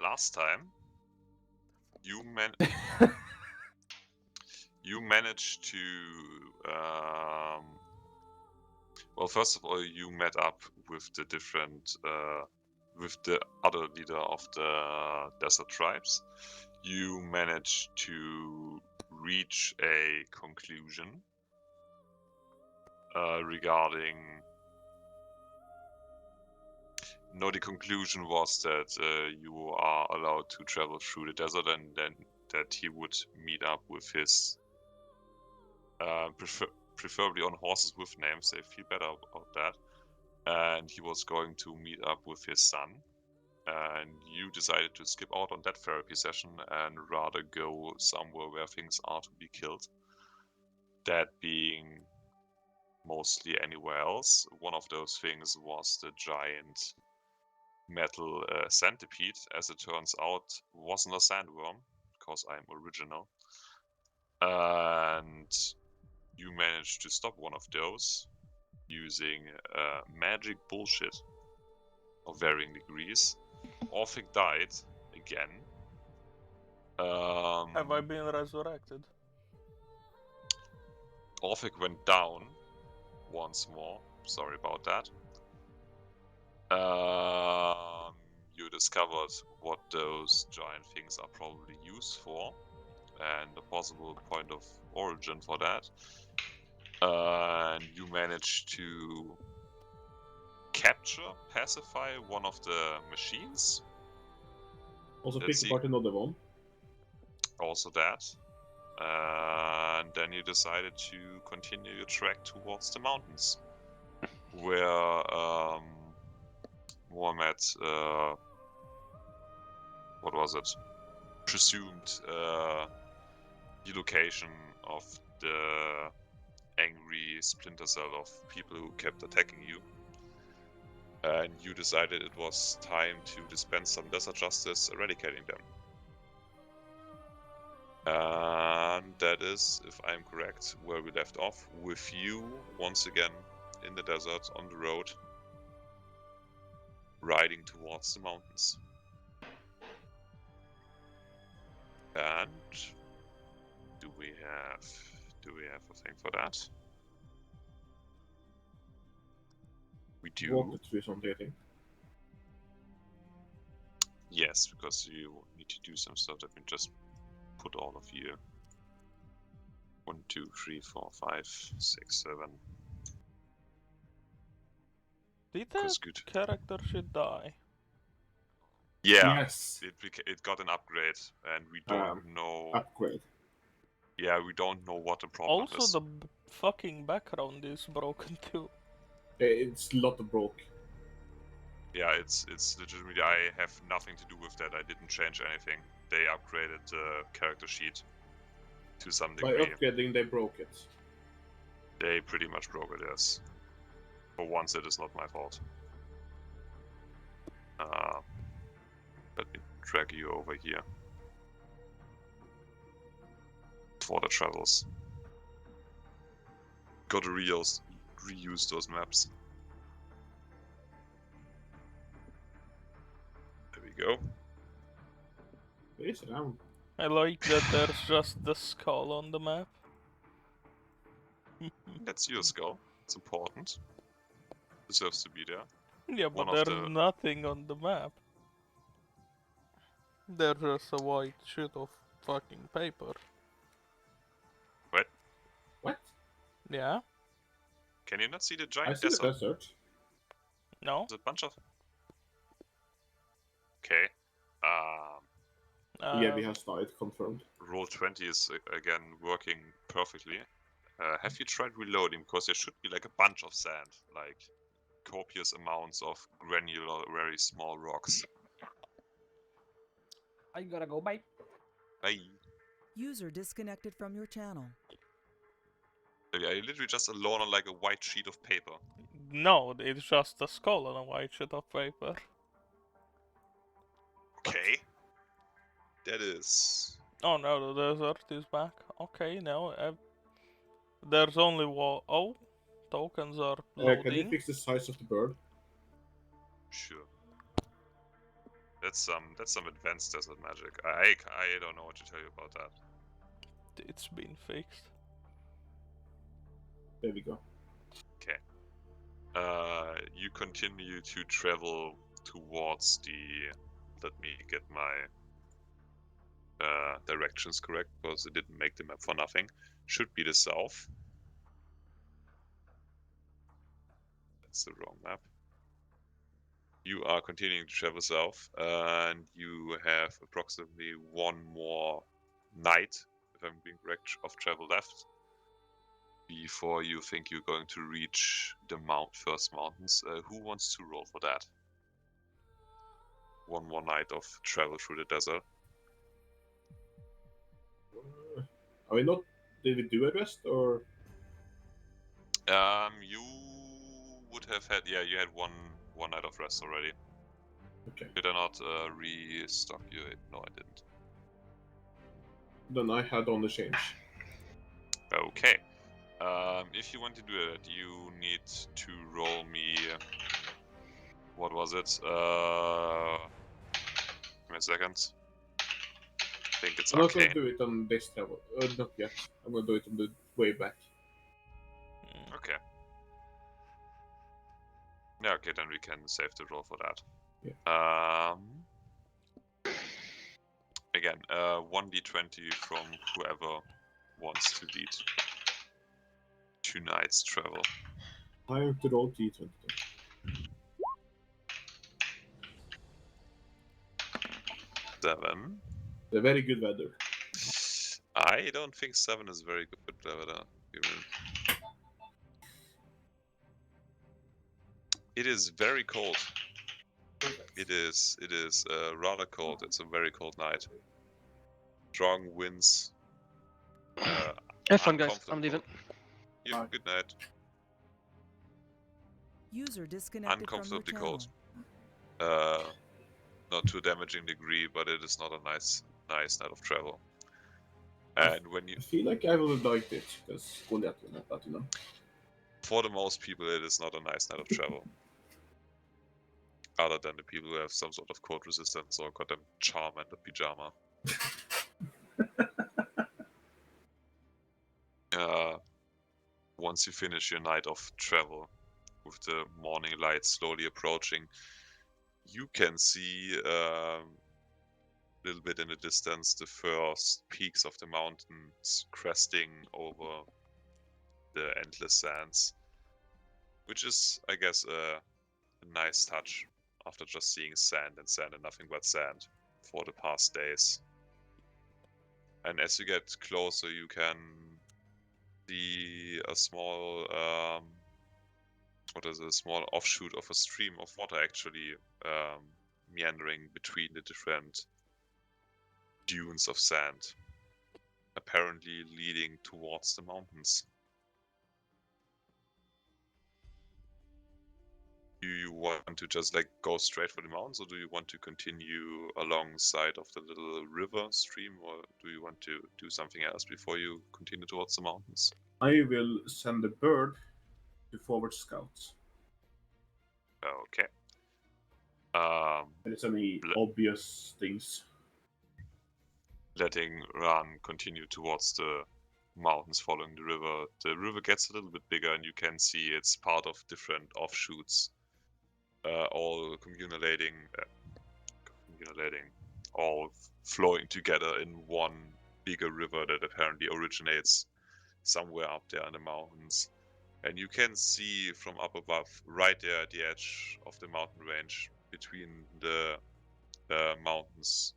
Last time, you managed to. Well, first of all, you met up with the with the other leader of the desert tribes. You managed to reach a conclusion regarding. No, the conclusion was that you are allowed to travel through the desert, and then that he would meet up with his, preferably on horses with names. They feel better about that. And he was going to meet up with his son. And you decided to skip out on that therapy session and rather go somewhere where things are to be killed. That being mostly anywhere else. One of those things was the giant metal centipede. As it turns out, wasn't a sandworm, because I'm original. And you managed to stop one of those using magic bullshit of varying degrees. Orphic died again. Have I been resurrected? Orphic went down once more. Sorry about that. You discovered what those giant things are probably used for, and a possible point of origin for that. And you managed to pacify one of the machines. Also pick apart another one. Also that. And then you decided to continue your trek towards the mountains, where Mohammed, what was it? Presumed the location of the angry splinter cell of people who kept attacking you. And you decided it was time to dispense some desert justice, eradicating them. And that is, if I'm correct, where we left off, with you once again in the desert on the road, riding towards the mountains. And do we have a thing for that? We do. Walk through something, I think. Yes, because you need to do some stuff. Let me just put all of you. 1, 2, 3, 4, 5, 6, 7. Did that character should die? Yeah. Yes. It got an upgrade, and we don't know. Upgrade. Yeah, we don't know what the problem is. Also, the fucking background is broken too. It's a lot of broke. Yeah, it's legitimately. I have nothing to do with that. I didn't change anything. They upgraded the character sheet to some degree. By upgrading, they broke it. They pretty much broke it, yes. For once, it is not my fault. Let me drag you over here for the travels. Gotta reuse those maps. There we go. It's around. I like that there's just the skull on the map. That's your skull. It's important. Deserves to be there. Yeah, but there's nothing on the map. There's just a white sheet of fucking paper. What? What? Yeah. Can you not see the giant I see desert? the desert. No. There's a bunch of... Okay. Yeah, we have started, confirmed. Roll20 is again working perfectly. Have you tried reloading? Because there should be like a bunch of sand, like copious amounts of granular, very small rocks. I gotta go, bye. Bye. User disconnected from your channel. Yeah, you're literally just alone on like a white sheet of paper. No, it's just a skull on a white sheet of paper. Okay. That is... Oh no, the desert is back. Okay, now there's only one. Oh, tokens are loading. Can you fix the size of the bird? Sure. That's some advanced desert magic. I don't know what to tell you about that. It's been fixed. There we go. Okay. You continue to travel towards the. Let me get my directions correct because I didn't make the map for nothing. Should be the south. That's the wrong map. You are continuing to travel south, and you have approximately one more night, if I'm being correct, of travel left before you think you're going to reach the first mountains. Who wants to roll for that? One more night of travel through the desert. Are we not? Did we do a rest or? You would have had, yeah, you had one night of rest already. Okay. Did I not restock you? No, I didn't. Then I had on the change. Okay. If you want to do it, you need to roll me. What was it? Give me a second. I think it's I'm not going arcane. to do it on this travel. Not yet. I'm going to do it on the way back. Okay. Yeah, okay, then we can save the roll for that. Yeah. Again, 1d20 from whoever wants to lead 2 nights travel. I have to roll T20. 7. The very good weather. I don't think 7 is very good weather. It is very cold. It is rather cold. It's a very cold night. Strong winds. Have fun, guys. I'm leaving. Yeah, good night. User disconnected from your Uncomfortably channel. cold. Not to a damaging degree, but it is not a nice night of travel. And when you, I feel like I will have liked it because Goliath will have that, you know. for the most people, it is not a nice night of travel. Other than the people who have some sort of cold resistance or got them charm and a pyjama. Once you finish your night of travel, with the morning light slowly approaching, you can see a little bit in the distance the first peaks of the mountains cresting over the endless sands, which is, I guess, a nice touch after just seeing sand and nothing but sand for the past days. And as you get closer, you can see a small small offshoot of a stream of water actually meandering between the different dunes of sand, apparently leading towards the mountains. Do you want to just like go straight for the mountains, or do you want to continue alongside of the little river stream, or do you want to do something else before you continue towards the mountains? I will send a bird to forward scouts. Okay. There's any obvious things. Letting Ran continue towards the mountains following the river. The river gets a little bit bigger, and you can see it's part of different offshoots, all communalating, all flowing together in one bigger river that apparently originates somewhere up there in the mountains. And you can see from up above, right there at the edge of the mountain range, between the mountains,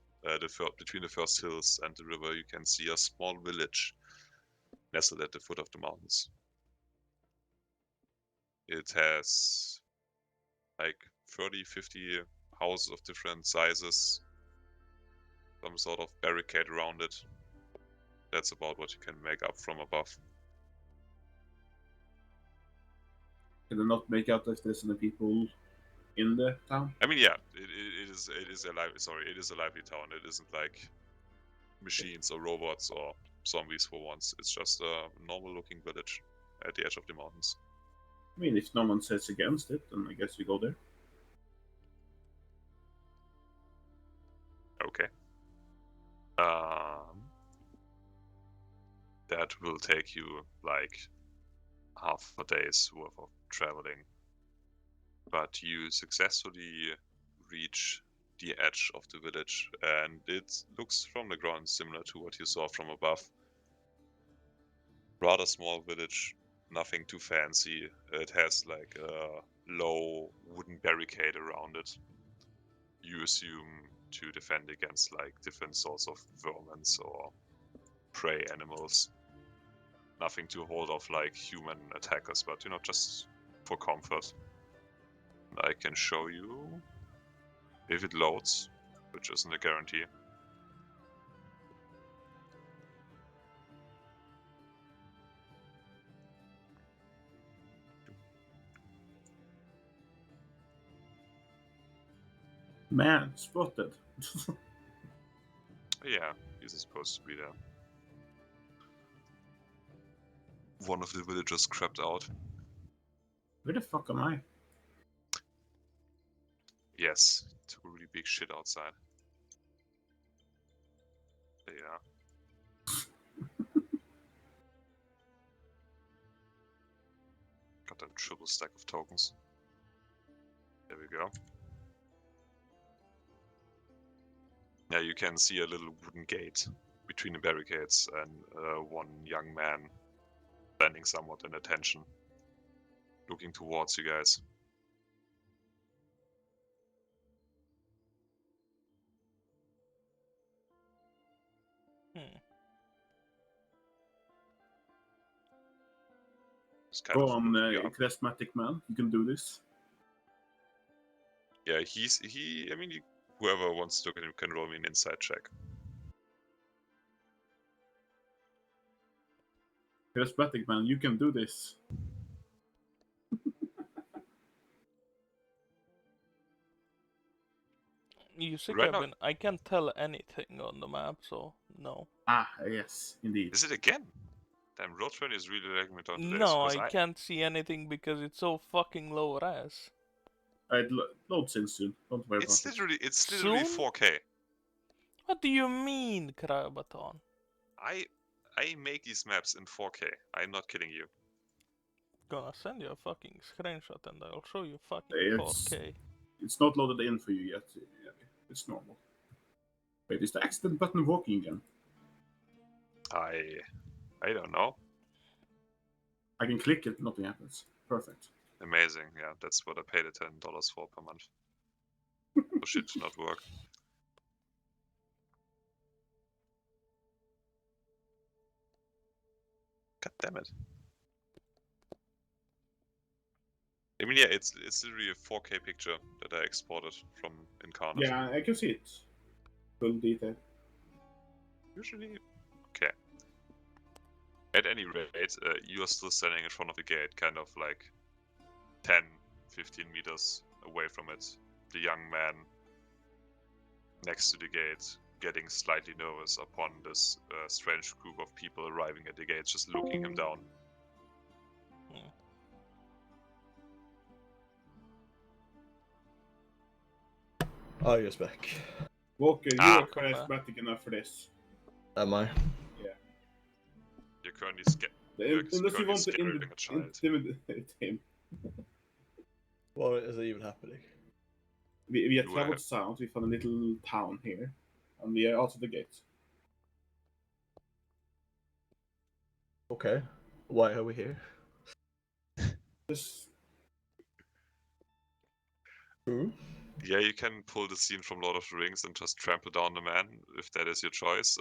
between the first hills and the river, you can see a small village nestled at the foot of the mountains. It has like 30, 50 houses of different sizes, some sort of barricade around it. That's about what you can make up from above. Can I not make out if there's any people in the town? I mean, yeah, it is a lively town. It isn't like machines or robots or zombies for once. It's just a normal looking village at the edge of the mountains. I mean, if no one says against it, then I guess we go there. Okay. That will take you like half a day's worth of traveling. But you successfully reach the edge of the village, and it looks from the ground similar to what you saw from above. Rather small village, nothing too fancy. It has like a low wooden barricade around it. You assume to defend against like different sorts of vermin or prey animals. Nothing to hold off like human attackers, but just for comfort. I can show you if it loads, which isn't a guarantee. Man, spotted. Yeah, he's supposed to be there. One of the villagers crept out. Where the fuck am I? Yes, took a really big shit outside. There you are. Got a triple stack of tokens. There we go. Yeah, you can see a little wooden gate between the barricades and one young man standing somewhat in attention, looking towards you guys. Go on, charismatic man. You can do this. Yeah, I mean, whoever wants to can roll me an insight check. Charismatic man, you can do this. You see, Right Kevin, I can't tell anything on the map, so no. Ah, yes, indeed. Is it again? Damn, Road20 is really letting me down today. No, I can't see anything because it's so fucking low res. It loads in soon. Don't worry about it. It's literally Soon? 4K. What do you mean, Krabaton? I make these maps in 4K. I'm not kidding you. Gonna send you a fucking screenshot and I'll show you fucking 4K. It's not loaded in for you yet. Yeah, it's normal. Wait, is the accident button working again? I don't know. I can click it, nothing happens. Perfect. Amazing, yeah, that's what I paid the $10 for per month. So shit to not work. God damn it. I mean, yeah, it's literally a 4K picture that I exported from Incarnate. Yeah, I can see it. Full detail. Usually, okay. At any rate, you are still standing in front of the gate, kind of like 10, 15 meters away from it. The young man next to the gate, getting slightly nervous upon this strange group of people arriving at the gate, just looking him down. Oh, you're back. Walker, you are charismatic enough for this. Am I? Yeah. You're currently scared. Unless you want to intimidate him. What is it even happening? We have traveled south, we found a little town here, and we are out of the gate. Okay. Why are we here? Just... Yeah, you can pull the scene from Lord of the Rings and just trample down the man, if that is your choice.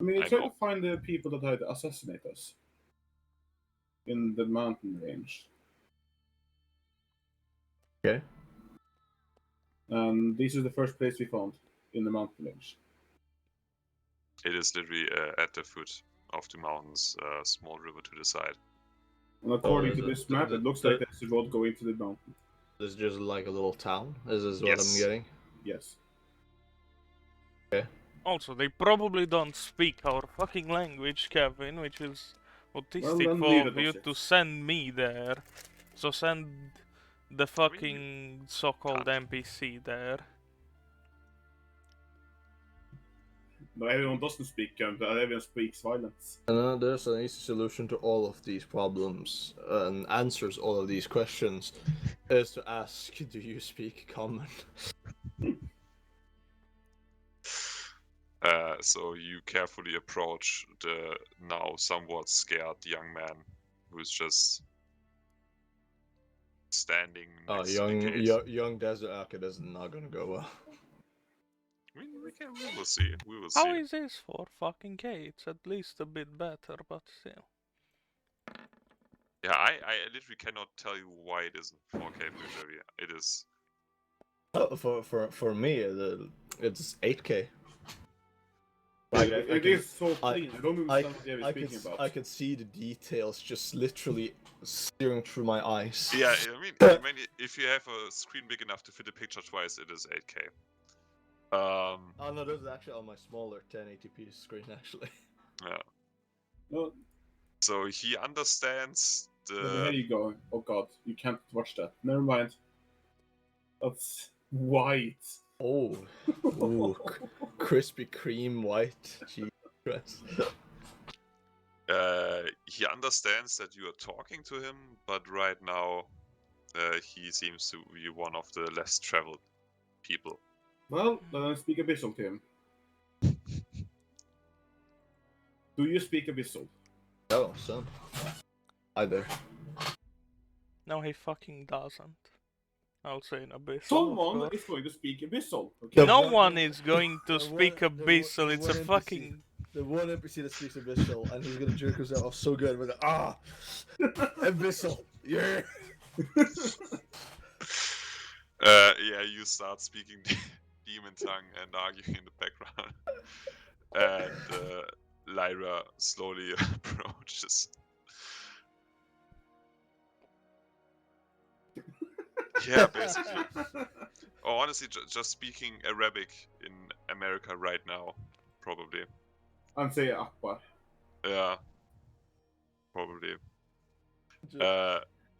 I mean, we tried to find the people that had assassinated us in the mountain range. Okay. And this is the first place we found in the mountain range. It is literally at the foot of the mountains, a small river to the side. And according to this map, it looks like there's a road going to the mountain. This is just like a little town? Is this what I'm getting? Yes. Okay. Also, they probably don't speak our fucking language, Kevin, which is autistic for you to send me there. So send the fucking so-called NPC there. But everyone doesn't speak but everyone speaks violence. And there's an easy solution to all of these problems and answers all of these questions is to ask, do you speak common? So you carefully approach the now somewhat scared young man who's just standing next to the gate. Young Desert Arcade is not gonna go well. We will see. We will see. How is this for fucking K? It's at least a bit better, but still. Yeah, I literally cannot tell you why it isn't 4K movie. It is. For me, it's 8K. Like, it is so clean. I don't understand what you're speaking about. I could see the details just literally steering through my eyes. Yeah, I mean, if you have a screen big enough to fit a picture twice, it is 8K. Oh no, this is actually on my smaller 1080p screen, actually. Yeah. No. So he understands the. Here you go. Oh god, you can't watch that. Never mind. That's white. Oh, ooh, Krispy Kreme white. Jesus. He understands that you are talking to him, but right now, he seems to be one of the less traveled people. Well, then I speak Abyssal to him. Do you speak Abyssal? Oh, son. Hi there. No, he fucking doesn't. I'll say an Abyssal. Someone is going to speak Abyssal. Okay? No one is going to speak Abyssal. It's a fucking. The one NPC that speaks Abyssal, and he's gonna jerk himself off so good with it. Abyssal, yeah. Yeah, you start speaking demon tongue and arguing in the background, and Lyra slowly approaches. Yeah, basically. Oh, honestly, just speaking Arabic in America right now, probably. And say Akbar. Yeah, probably.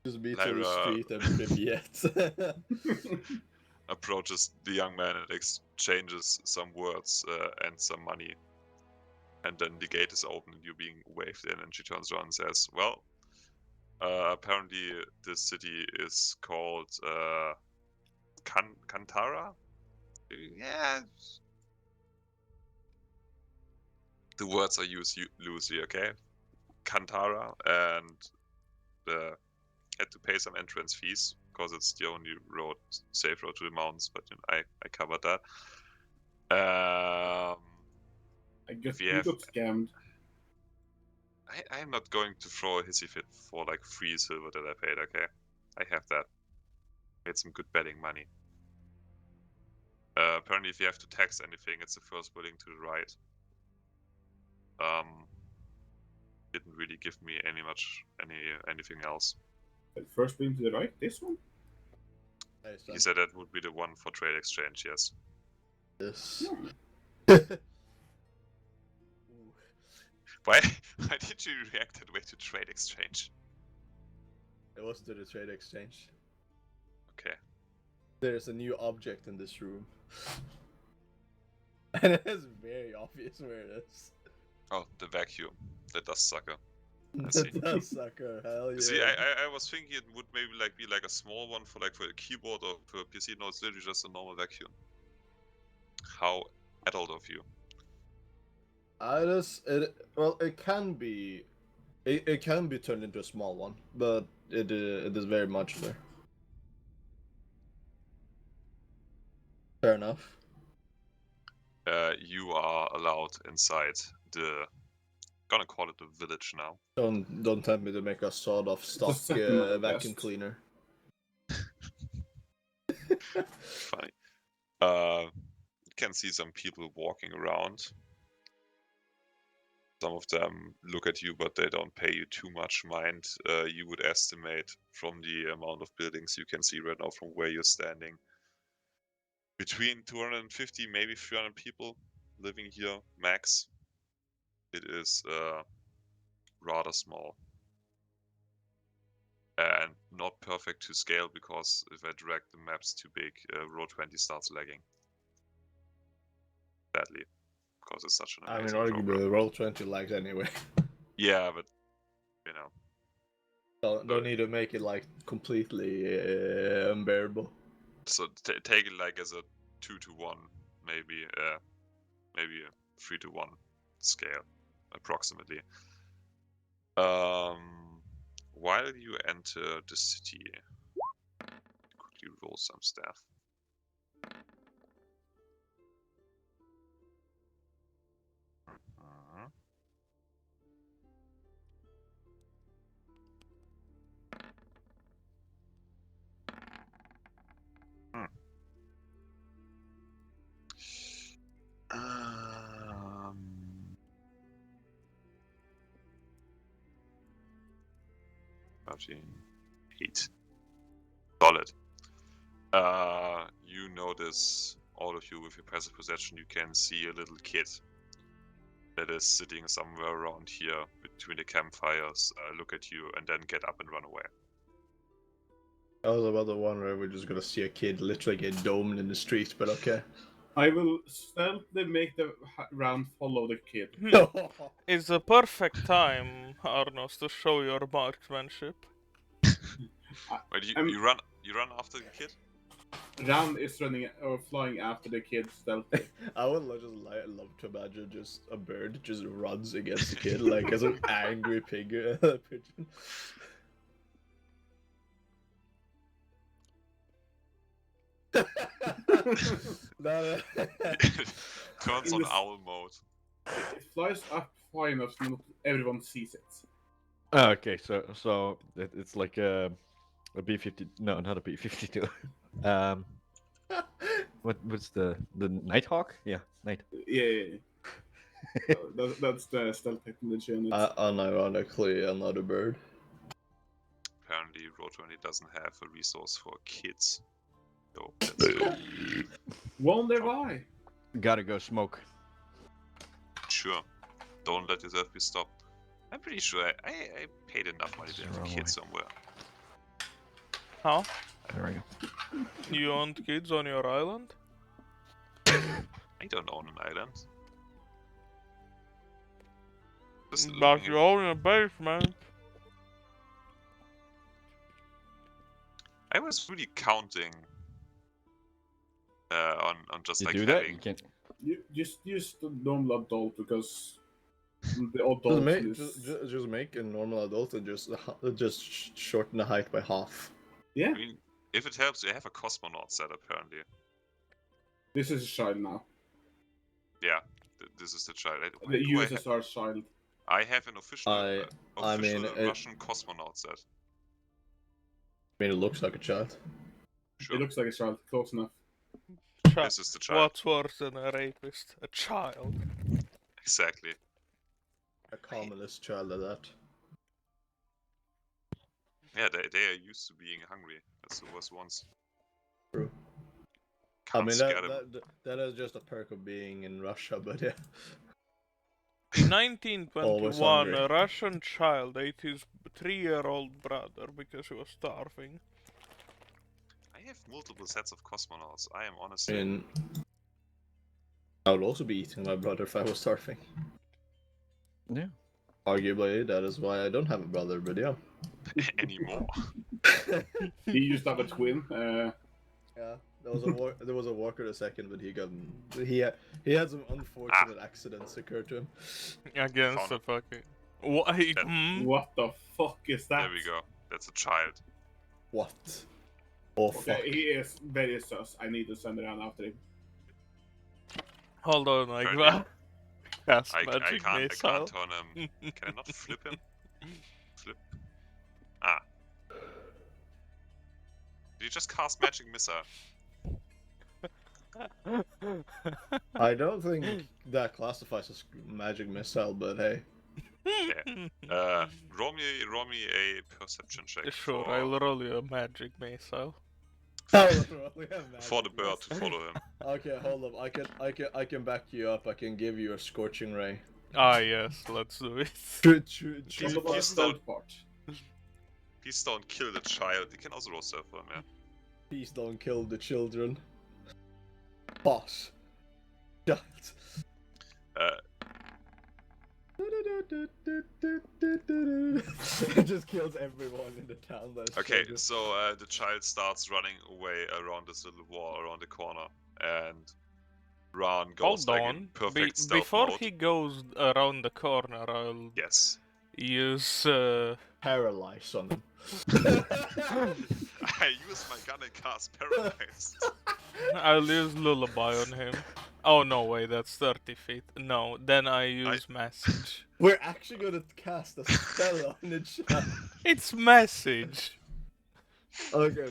Just meet Lyra on the street and Viviette. approaches the young man and exchanges some words and some money. And then the gate is open and you're being waved in, and she turns around and says, well, apparently this city is called Kantara? Yeah. The words are used loosely, okay? Kantara, and had to pay some entrance fees because it's the only safe road to the mountains, but you know, I covered that. I guess you got scammed. I'm not going to throw a hissy fit for like free silver that I paid, okay? I have that. Made some good betting money. Apparently if you have to tax anything, it's the first building to the right. Didn't really give me anything else. The first building to the right? This one? He said that would be the one for trade exchange, yes. Yes. Why did you react that way to trade exchange? It wasn't to the trade exchange. Okay. There's a new object in this room. And it's very obvious where it is. Oh, the vacuum. The dust sucker. The dust sucker, hell yeah. See, I was thinking it would maybe like be like a small one for a keyboard or for a PC. No, it's literally just a normal vacuum. How adult of you. It can be. It can be turned into a small one, but it is very modular. Fair enough. You are allowed inside the. Gonna call it the village now. Don't tempt me to make a sawed-off stock vacuum cleaner. Funny. You can see some people walking around. Some of them look at you, but they don't pay you too much mind. You would estimate from the amount of buildings you can see right now from where you're standing. Between 250, maybe 300 people living here, max. It is rather small. And not perfect to scale, because if I drag the maps too big, Row 20 starts lagging. Badly. because it's such an I mean, amazing arguably, program. Roll20 lags anyway. Yeah, but you know. Don't need to make it like completely unbearable. So take it like as a 2-to-1, maybe a 3-to-1 scale, approximately. While you enter the city, quickly roll some stuff. Eight. Solid. You notice, all of you with your passive perception, you can see a little kid that is sitting somewhere around here between the campfires, look at you, and then get up and run away. I was about to wonder if we're just gonna see a kid literally get domed in the street, but okay. I will stealthily make the round follow the kid. It's a perfect time, Arnos, to show your marksmanship. Wait, you run after the kid? Ram is running or flying after the kid stealthily. I would love to imagine just a bird just runs against the kid like as an angry pigeon. Turns on owl mode. It flies up high enough so not everyone sees it. Okay, so it's like a B-50. No, not a B-52. What's the Nighthawk? Yeah, Night. Yeah. That's the stealth technology on it. Unironically, another bird. Apparently, Roll20 doesn't have a resource for kids. So that's still... Wonder why? Gotta go smoke. Sure. Don't let yourself be stopped. I'm pretty sure I paid enough money to have a kid somewhere. How? There we go. You own kids on your island? I don't own an island. But you own a basement. I was really counting on just You like do that? having... You can't. You just use the normal adult because the adult just make a normal adult and just shorten the height by half. Yeah. I mean, if it helps, you have a cosmonaut set apparently. This is a child now. Yeah, this is the child. The USSR child. I have an official mean, Russian cosmonaut set. I mean, it looks like a child. Sure. It looks like a child. Close enough. This is the child. What's worse than a rapist? A child. Exactly. A communist child at that. Yeah, they are used to being hungry. That's the worst ones. True. Can't that is just a perk of being in Russia, but yeah. In 1921, a Russian child ate his 3-year-old brother because he was starving. I have multiple sets of cosmonauts. I am honestly... I would also be eating my brother if I was starving. Yeah. Arguably, that is why I don't have a brother, but yeah. Anymore. He used to have a twin. Yeah, there was a Walker the second, but he had some unfortunate accidents occur to him. Against the fucking... What? What the fuck is that? There we go. That's a child. What? Oh Okay, fuck. he is very sus. I need to send around after him. Hold on, like that. Cast I magic can't missile. turn him. Can I not flip him? Flip. Ah. Did you just cast magic missile? I don't think that classifies as magic missile, but hey. Yeah. Roll me a perception check. Sure, I'll roll you a magic missile. For the bird to follow him. Okay, hold up. I can back you up. I can give you a scorching ray. Ah yes, let's do it. Please don't kill the child. You can also roll stuff for him, yeah. Please don't kill the children. Boss. Child. It just kills everyone in the town. Okay, so the child starts running away around this little wall around the corner, and Ran goes Hold like on. in perfect stealth Before mode. he goes around the corner, I'll Yes. use paralyze on him. I use my gun and cast paralyze. I'll use lullaby on him. Oh no, wait, that's 30 feet. No, then I use message. We're actually gonna cast a spell on the child. It's message. Okay,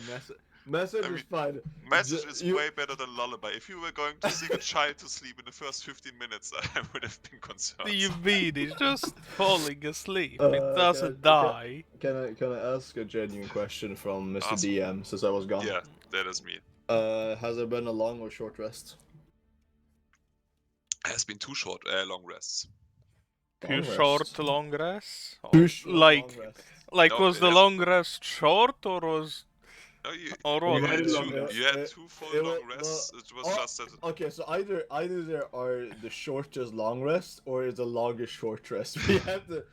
message is fine. Message is way better than lullaby. If you were going to sing a child to sleep in the first 15 minutes, I would have been concerned. Do you mean it's just falling asleep? It doesn't die. Can I ask a genuine question from Mr. Ask. DM since I was gone? Yeah, that is me. Has there been a long or short rest? It has been two short, long rests. Too short long rest? Too short like, long rest. Like, No, was the long rest short or was... No, you what? you had two full long rests. It was just that. Okay, so either there are the shortest long rest or it's the longest short rest. We have to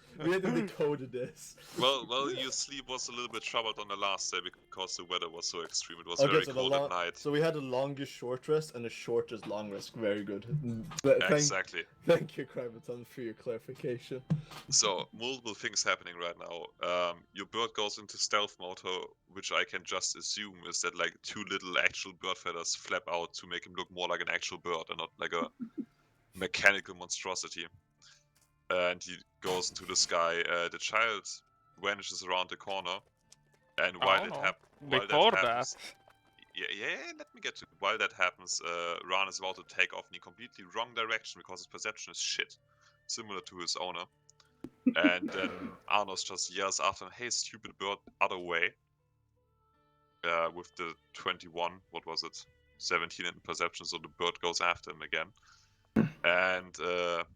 decode this. Well, your sleep was a little bit troubled on the last day because the weather was so extreme. It was very cold at night. So we had the longest short rest and the shortest long rest. Very good. Exactly. Thank you, Crimeton, for your clarification. So multiple things happening right now. Your bird goes into stealth mode, which I can just assume is that like two little actual bird feathers flap out to make him look more like an actual bird and not like a mechanical monstrosity. And he goes into the sky. The child vanishes around the corner, and while that happens, let me get to it. While that happens, Ran is about to take off in the completely wrong direction because his perception is shit, similar to his owner. And then Arnos just yells after him, "Hey, stupid bird, other way!" With the 21, what was it? 17 in perception, so the bird goes after him again. And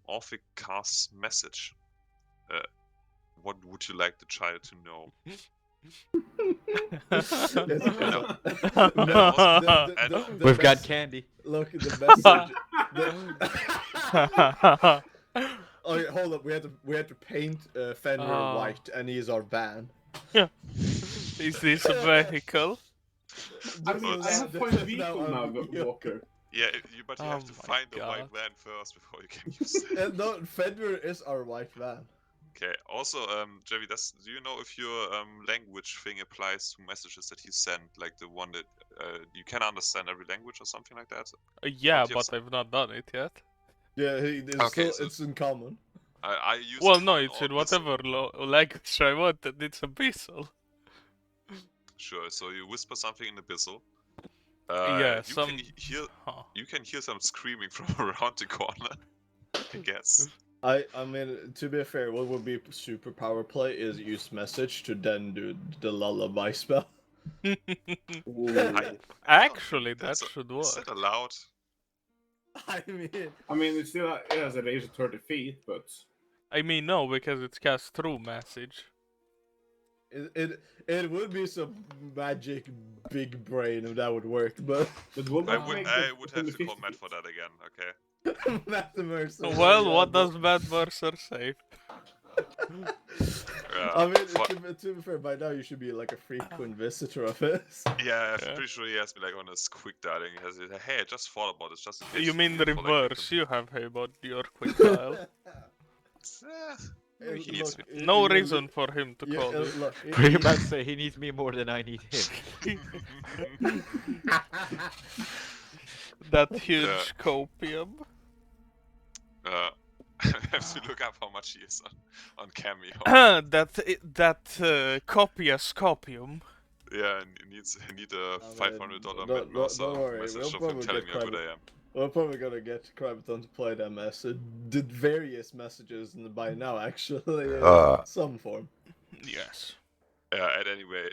Orphic casts message. What would you like the child to know? We've got candy. Look, the message. Oh, yeah, hold up. We had to paint Fenrir white, and he is our van. Is this a vehicle? I have to find a vehicle now, Walker. Yeah, but you have to find the white van first before you can use it. No, Fenrir is our white van. Okay. Also, Javi, do you know if your language thing applies to messages that you send, like the one that you can understand every language or something like that? Yeah, but I've not done it yet. Yeah, it's in common. I use. Well, no, it's in whatever language I want, and it's abyssal. Sure. So you whisper something in abyssal. Yeah, you can hear some screaming from around the corner. I guess. I mean, to be fair, what would be super power play is use message to then do the lullaby spell. Actually, that should work. Is that allowed? I mean, it still has a range of 30 feet, but... I mean, no, because it's cast through message. It would be some magic big brain if that would work, but... I would have to call Matt for that again, okay? Matt the Mercer. Well, what does Matt Mercer say? I mean, to be fair, by now you should be like a frequent visitor of his. Yeah, I'm pretty sure he has me like on his quick dialing. He has it, hey, I just thought about it. Just you mean the reverse? You have him on your quick dial. No reason for him to call you. Pretty much say he needs me more than I need him. That huge copium. I have to look up how much he is on Cameo. that copious copium. Yeah, and he need a $500 message of him telling me how good I am. We're probably gonna get Crimeton to play that message. Did various messages by now, actually, in some form. Yes. And anyway,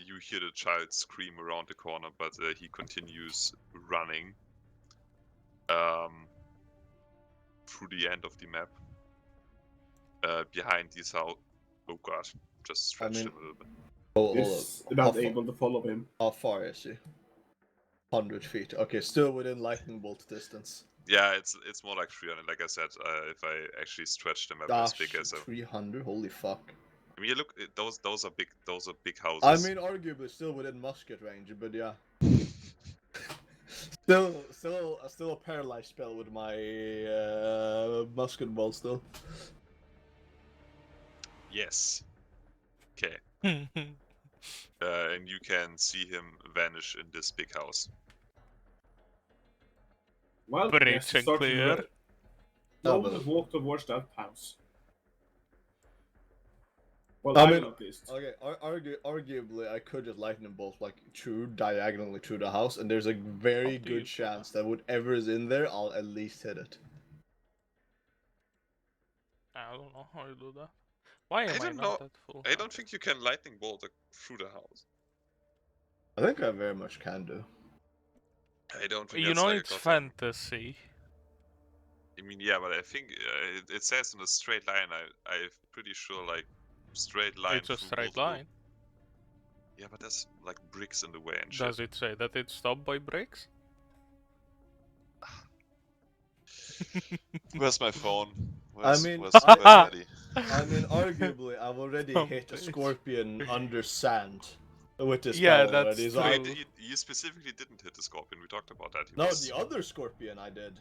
you hear the child scream around the corner, but he continues running through the end of the map. Behind these house. Oh god, just stretched him a little bit. Is not able to follow him. How far is he? 100 feet. Okay, still within lightning bolt distance. Yeah, it's more like 300. Like I said, if I actually stretch them as big as 300. Holy fuck. I mean, look, those are big. Those are big houses. I mean, arguably still within musket range, but yeah. Still a paralyzed spell with my musket ball still. Yes. Okay. And you can see him vanish in this big house. Well, Bridge and clear. Don't walk towards that house. Well, I I mean, will at least. Okay, arguably, I could just lightning bolt like diagonally through the house, and there's a very good chance that whatever is in there, I'll at least hit it. I don't know how you do that. Why am I not that full? I don't think you can lightning bolt through the house. I think I very much can do. I don't think you know, it's fantasy. I mean, yeah, but I think it says in a straight line. I'm pretty sure, like, straight line. It's a straight line. Yeah, but there's like bricks in the way and shit. Does it say that it's stopped by bricks? Where's my phone? I mean, arguably, I've already hit a scorpion under sand with this spell already. That's true. You specifically didn't hit the scorpion. We talked about that. The other scorpion I did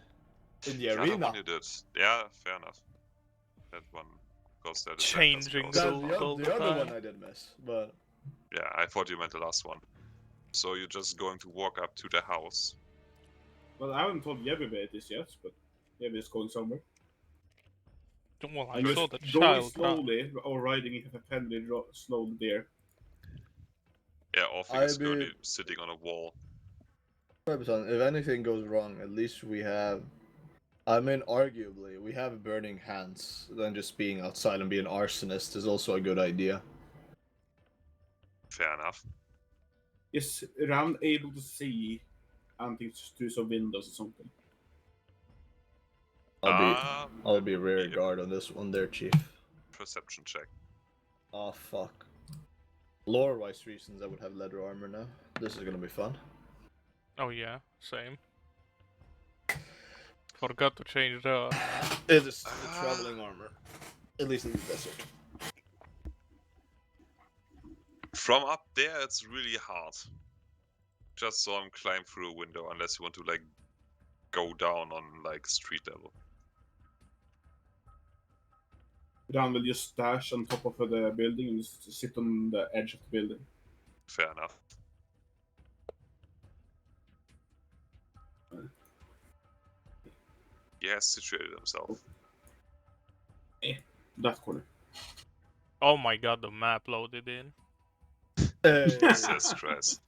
in the arena. One you did. Yeah, fair enough. That one, because that is changing the other one I did miss, but yeah, I thought you meant the last one. So you're just going to walk up to the house. Well, I haven't told Yebby about this yet, but Yebby is going somewhere. Well, I saw the child slowly, or riding it at a penny slowly there. Yeah, Orphic is currently sitting on a wall. If anything goes wrong, at least we have. I mean, arguably, we have burning hands. Then just being outside and being an arsonist is also a good idea. Fair enough. Is Ram able to see anything through some windows or something? I'll be rear guard on this one there, Chief. Perception check. Oh fuck. Lore-wise reasons, I would have leather armor now. This is gonna be fun. Oh yeah, same. Forgot to change the... It is the traveling armor. At least in the desert. From up there, it's really hard. Just saw him climb through a window, unless you want to, like, go down on, like, street level. Ram will just dash on top of the building and just sit on the edge of the building. Fair enough. He has situated himself. That corner. Oh my god, the map loaded in. Jesus Christ.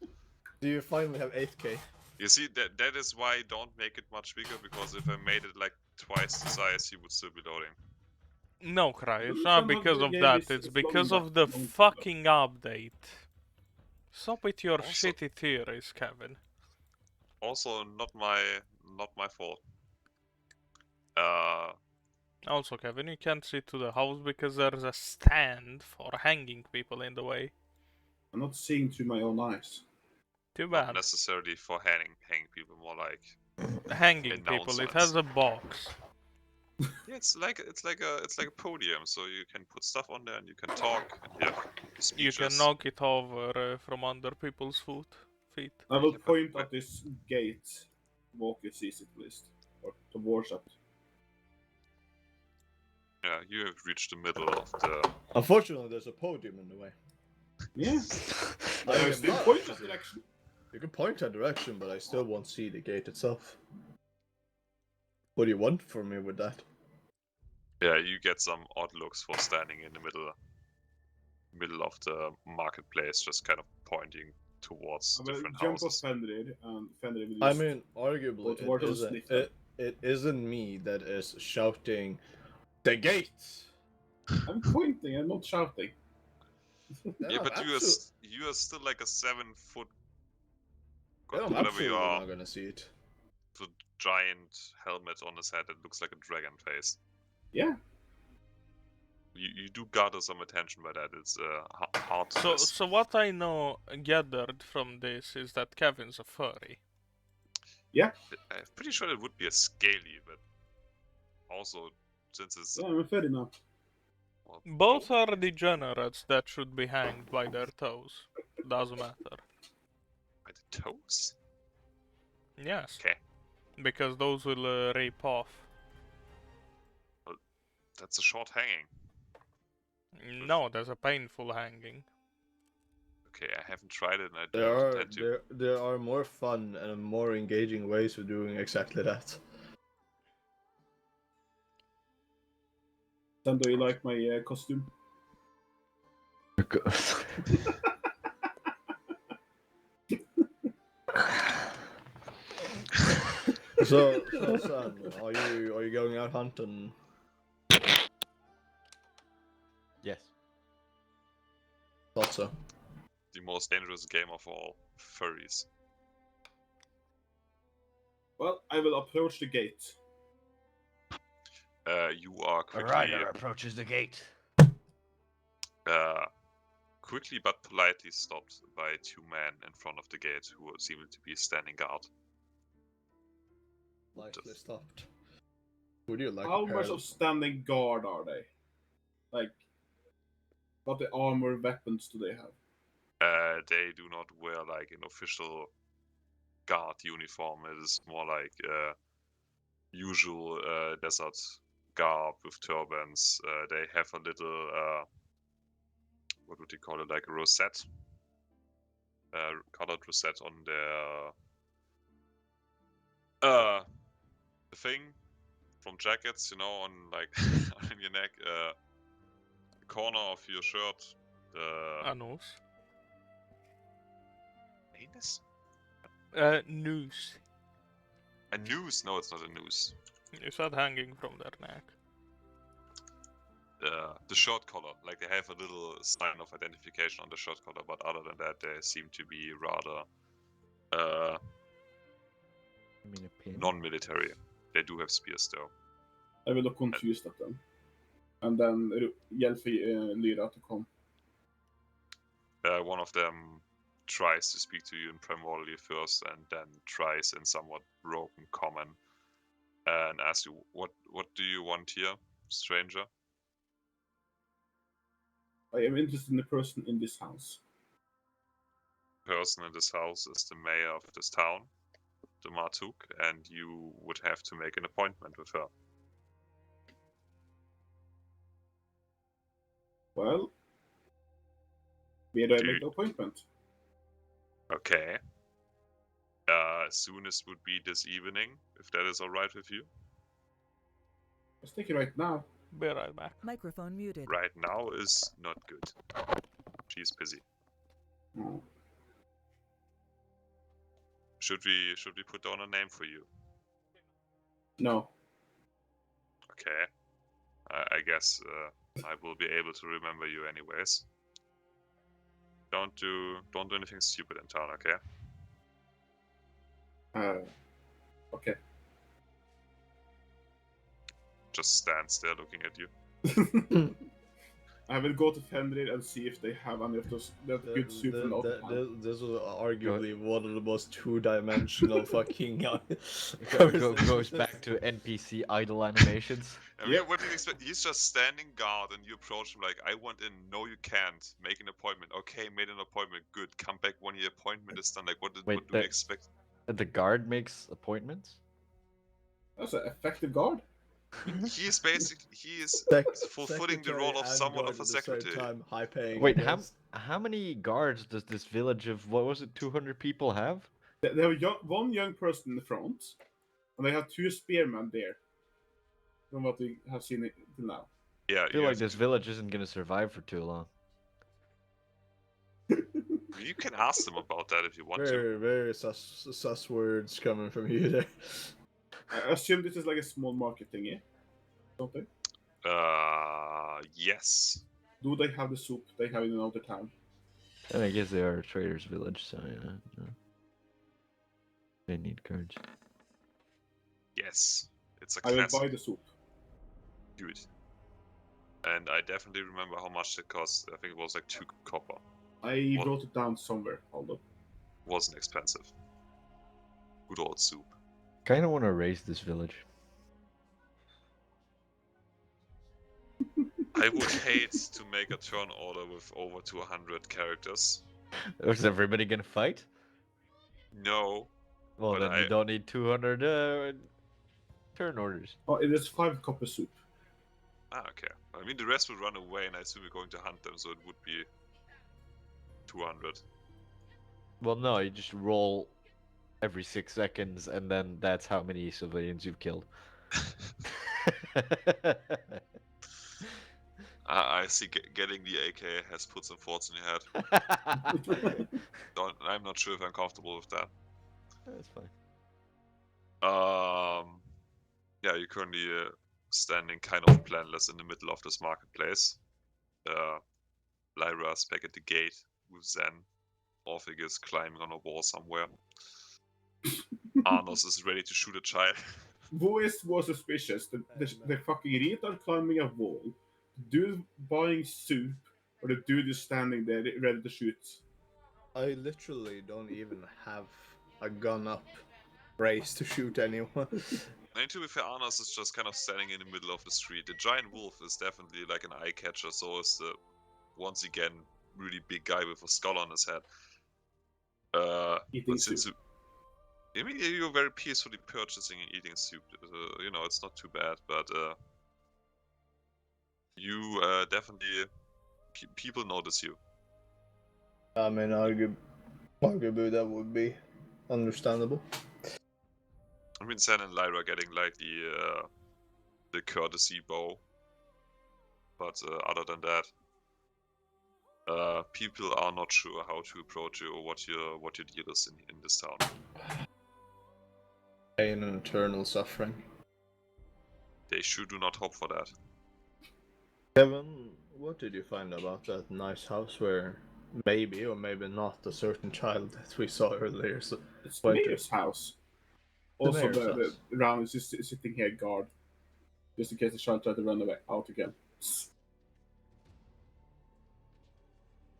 Do you finally have 8k? You see, that is why I don't make it much bigger, because if I made it like twice the size, he would still be loading. No, Cry, it's not because of that, it's because of the fucking update. Stop with your shitty theories, Kevin. Also, not my fault. Also, Kevin, you can't see to the house because there's a stand for hanging people in the way. I'm not seeing through my own eyes. Too bad. Not necessarily for hanging people, more like hanging people. It has a box. Yeah, it's like a podium, so you can put stuff on there and you can talk. And you have speeches. You can knock it over from under people's feet. I will point at this gate. Walker sees it at least, or towards it. Yeah, you have reached the middle of the... Unfortunately, there's a podium in the way. Yeah. I still point that direction. You can point that direction, but I still won't see the gate itself. What do you want from me with that? Yeah, you get some odd looks for standing in the middle of the marketplace, just kind of pointing towards different houses. I mean, arguably, it isn't me that is shouting, "The gates!" I'm pointing, I'm not shouting. Yeah, but you are still like a 7-foot... I'm absolutely not gonna see it. The giant helmet on his head that looks like a dragon face. Yeah. You do gather some attention by that. It's hard to So what I gathered from this is that Kevin's a furry. Yeah. I'm pretty sure it would be a scaly, but also since it's Yeah, I'm fair enough. well, Both are degenerates that should be hanged by their toes. Doesn't matter. by the toes. Yes. Okay, Because those will rape off. that's a short hanging. No, there's a painful hanging. Okay, I haven't tried it, and I don't intend to. There are more fun and more engaging ways of doing exactly that. Then do you like my costume? So, son, are you going out hunting? Yes. Thought so. The most dangerous game of all, furries. Well, I will approach the gate. You are A quickly, rider approaches the gate. quickly but politely stopped by two men in front of the gate who seemed to be standing guard. Lightly stopped. Would you like How a much of standing guard are they? Like, what the armor weapons do they have? They do not wear like an official guard uniform. It is more like usual desert garb with turbans. They have a little, what would you call it, like a rosette, colored rosette on their the thing from jackets, you know, on like on your neck, the corner of your shirt. Anus. Anus? Noose. A noose? No, it's not a noose. Is that hanging from their neck? The shirt collar, like they have a little sign of identification on the shirt collar, but other than that, they seem to be rather You mean a pin? non-military. They do have spears though. I will look confused at them. And then yell for Lyra to come. One of them tries to speak to you in Primordial first, and then tries in somewhat broken common, and asks you, "What do you want here, stranger?" I am interested in the person in this house. The person in this house is the mayor of this town, the Martuk, and you would have to make an appointment with her. Well, where do I make the appointment? Okay. Soonest would be this evening, if that is alright with you. Let's take it right now. Be right back. Microphone muted. Right now is not good. She's busy. Oh. Should we put down a name for you? No. Okay. I guess I will be able to remember you anyways. Don't do anything stupid in town, okay? Okay. Just stands there looking at you. I will go to Fenrir and see if they have any of those good soup from This was arguably one of the most two-dimensional fucking goes back to NPC idle animations. I mean, what do you expect? He's just standing guard, and you approach him like, "I want in." No, you can't. Make an appointment. Okay, made an appointment. Good. Come back when your appointment is done. Like, what do we expect? The guard makes appointments? That's an effective guard. He is fulfilling the role of somewhat of a secretary. Wait, how many guards does this village of, what was it, 200 people have? They have one young person in the front, and they have two spearmen there. From what we have seen till now. Yeah, I feel like this village isn't gonna survive for too long. You can ask them about that if you want to. Very sus words coming from you there. I assume this is like a small market thingy, don't they? Yes. Do they have the soup they have in another town? And I guess they are a trader's village, so yeah. They need guards. Yes. It's a I will classic. buy the soup. Good. And I definitely remember how much it cost. I think it was like 2 copper. I wrote it down somewhere. Hold up. Wasn't expensive. Good old soup. kind of want to raise this village. I would hate to make a turn order with over 200 characters. Is everybody gonna fight? No. Well, then you don't need 200 turn orders. Oh, it is 5 copper soup. Ah, okay. I mean, the rest would run away, and I assume we're going to hunt them, so it would be 200. Well, no, you just roll every 6 seconds, and then that's how many civilians you've killed. I see. Getting the AK has put some thoughts in your head. I'm not sure if I'm comfortable with that. That's fine. Yeah, you're currently standing kind of planless in the middle of this marketplace. Lyra's back at the gate with Zen. Orphig is climbing on a wall somewhere. Arnos is ready to shoot a child. Who is more suspicious? The fucking retard climbing a wall, the dude buying soup, or the dude is standing there ready to shoot? I literally don't even have a gun up raised to shoot anyone. And to be fair, Arnos is just kind of standing in the middle of the street. The giant wolf is definitely like an eye catcher, so is the, once again, really big guy with a skull on his head. Eating soup. I mean, you're very peacefully purchasing and eating soup. You know, it's not too bad, but you definitely people notice you. I mean, arguably that would be understandable. I mean, Zen and Lyra getting like the courtesy bow, but other than that, people are not sure how to approach you or what your deal is in this town. Pain and eternal suffering. They sure do not hope for that. Kevin, what did you find about that nice house where maybe or maybe not a certain child that we saw earlier? So it's the mayor's house. Also, the round is just sitting here guard, just in case the child tried to run away out again.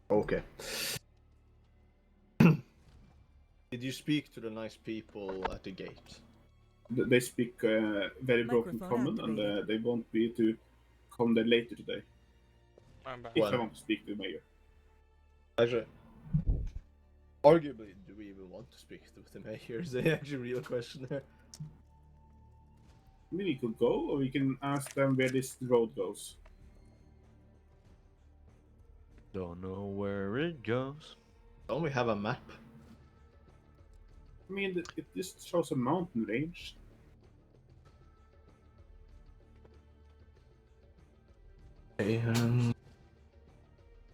Okay. Did you speak to the nice people at the gate? They speak very broken common, and they want me to come there later today. If I want to speak to the mayor. Actually, arguably, do we even want to speak to the mayor? Is the actually real question there? I mean, we could go, or we can ask them where this road goes. Don't know where it goes. Don't we have a map? I mean, it just shows a mountain range.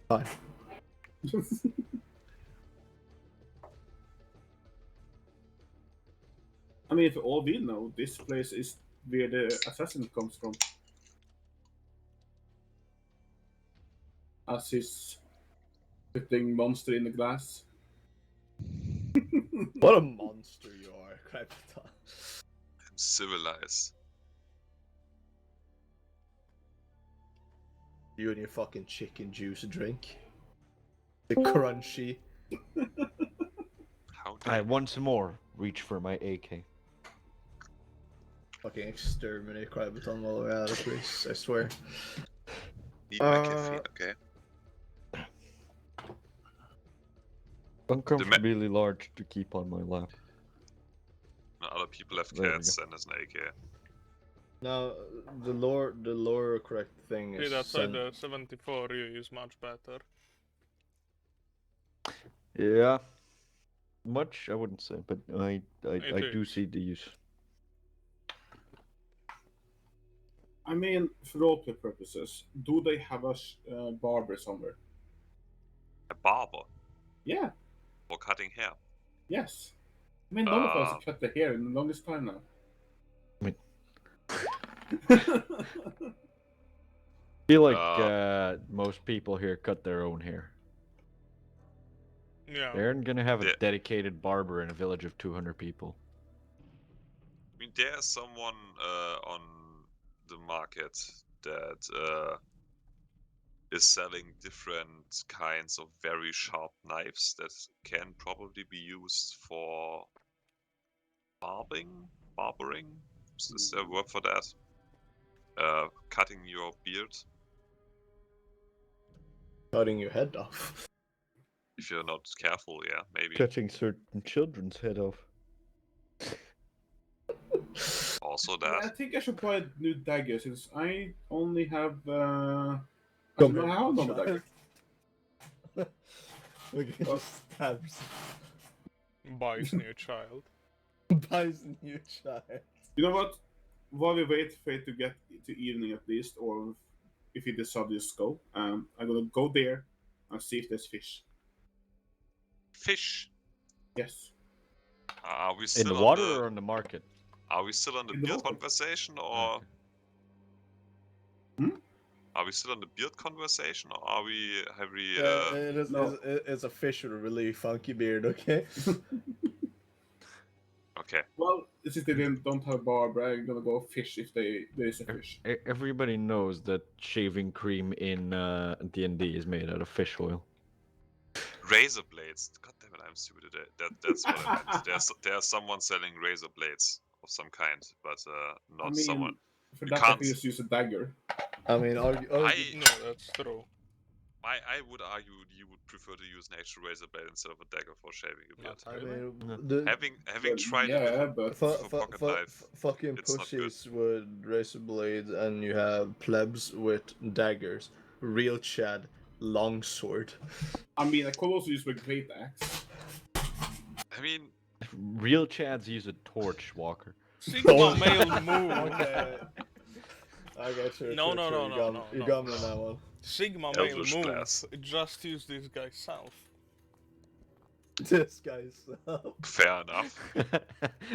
Fine. I mean, for all we know, this place is where the assassin comes from. As he's putting monster in the glass. What a monster you are, Krabita. I'm civilized. You and your fucking chicken juice drink. The crunchy. I once more reach for my AK. Fucking exterminate Krybaton while we're out of place, I swear. Need my caffeine, okay? Uncomfortably large to keep on my lap. No, other people have cats and there's an AK. Now, the lore correct thing is... Yeah, that's why the 74 is much better. Yeah. Much, I wouldn't say, but I do see the use. I mean, for roleplay purposes, do they have a barber somewhere? A barber? Yeah. For cutting hair? Yes. I mean, none of us have cut the hair in the longest time now. I feel like most people here cut their own hair. Yeah. They're gonna have a dedicated barber in a village of 200 people. I mean, there's someone on the market that is selling different kinds of very sharp knives that can probably be used for barbing, barbering? Is there a word for that? Cutting your beard? Cutting your head off. If you're not careful, yeah, maybe. Cutting certain children's head off. Also Yeah, I that. think I should buy a new dagger since I only have. Come Actually, here, I have another child. dagger. Look at just stabs. Buys new child. Buys a new child. You know what? While we wait for it to get to evening at least, or if he decides to just go, I'm gonna go there and see if there's fish. Fish. Yes. Are we In still the on water the? or in the market? Are we still on the In the beard water. conversation, or Okay. are we still on the beard conversation, or are we? Have we? No. It's a fish with a really funky beard, okay? Okay. Well, since they don't have barber, I'm gonna go fish if there is a fish. Everybody knows that shaving cream in D&D is made out of fish oil. Razor blades. God damn it, I'm stupid today. That's what I meant. There's someone selling razor blades of some kind, but not I mean, someone. for You that I can't. can just use a dagger. I mean, No, that's true. I would argue you would prefer to use an actual razor blade instead of a dagger for shaving a beard. I Really? mean, Having Well, tried yeah, it but with a pocket knife, fucking it's not good. pussies with razor blades, and you have plebs with daggers. Real Chad, longsword. I mean, I could also use my great axe. I mean, Real Chads use a torch, Walker. Sigma male move. Okay. Okay, sure. No, sure, no, sure. no, You no, got, no, you no, got me no. on that one. Sigma male Elvish move. blast. Just use this guy's self. This guy's. fair enough.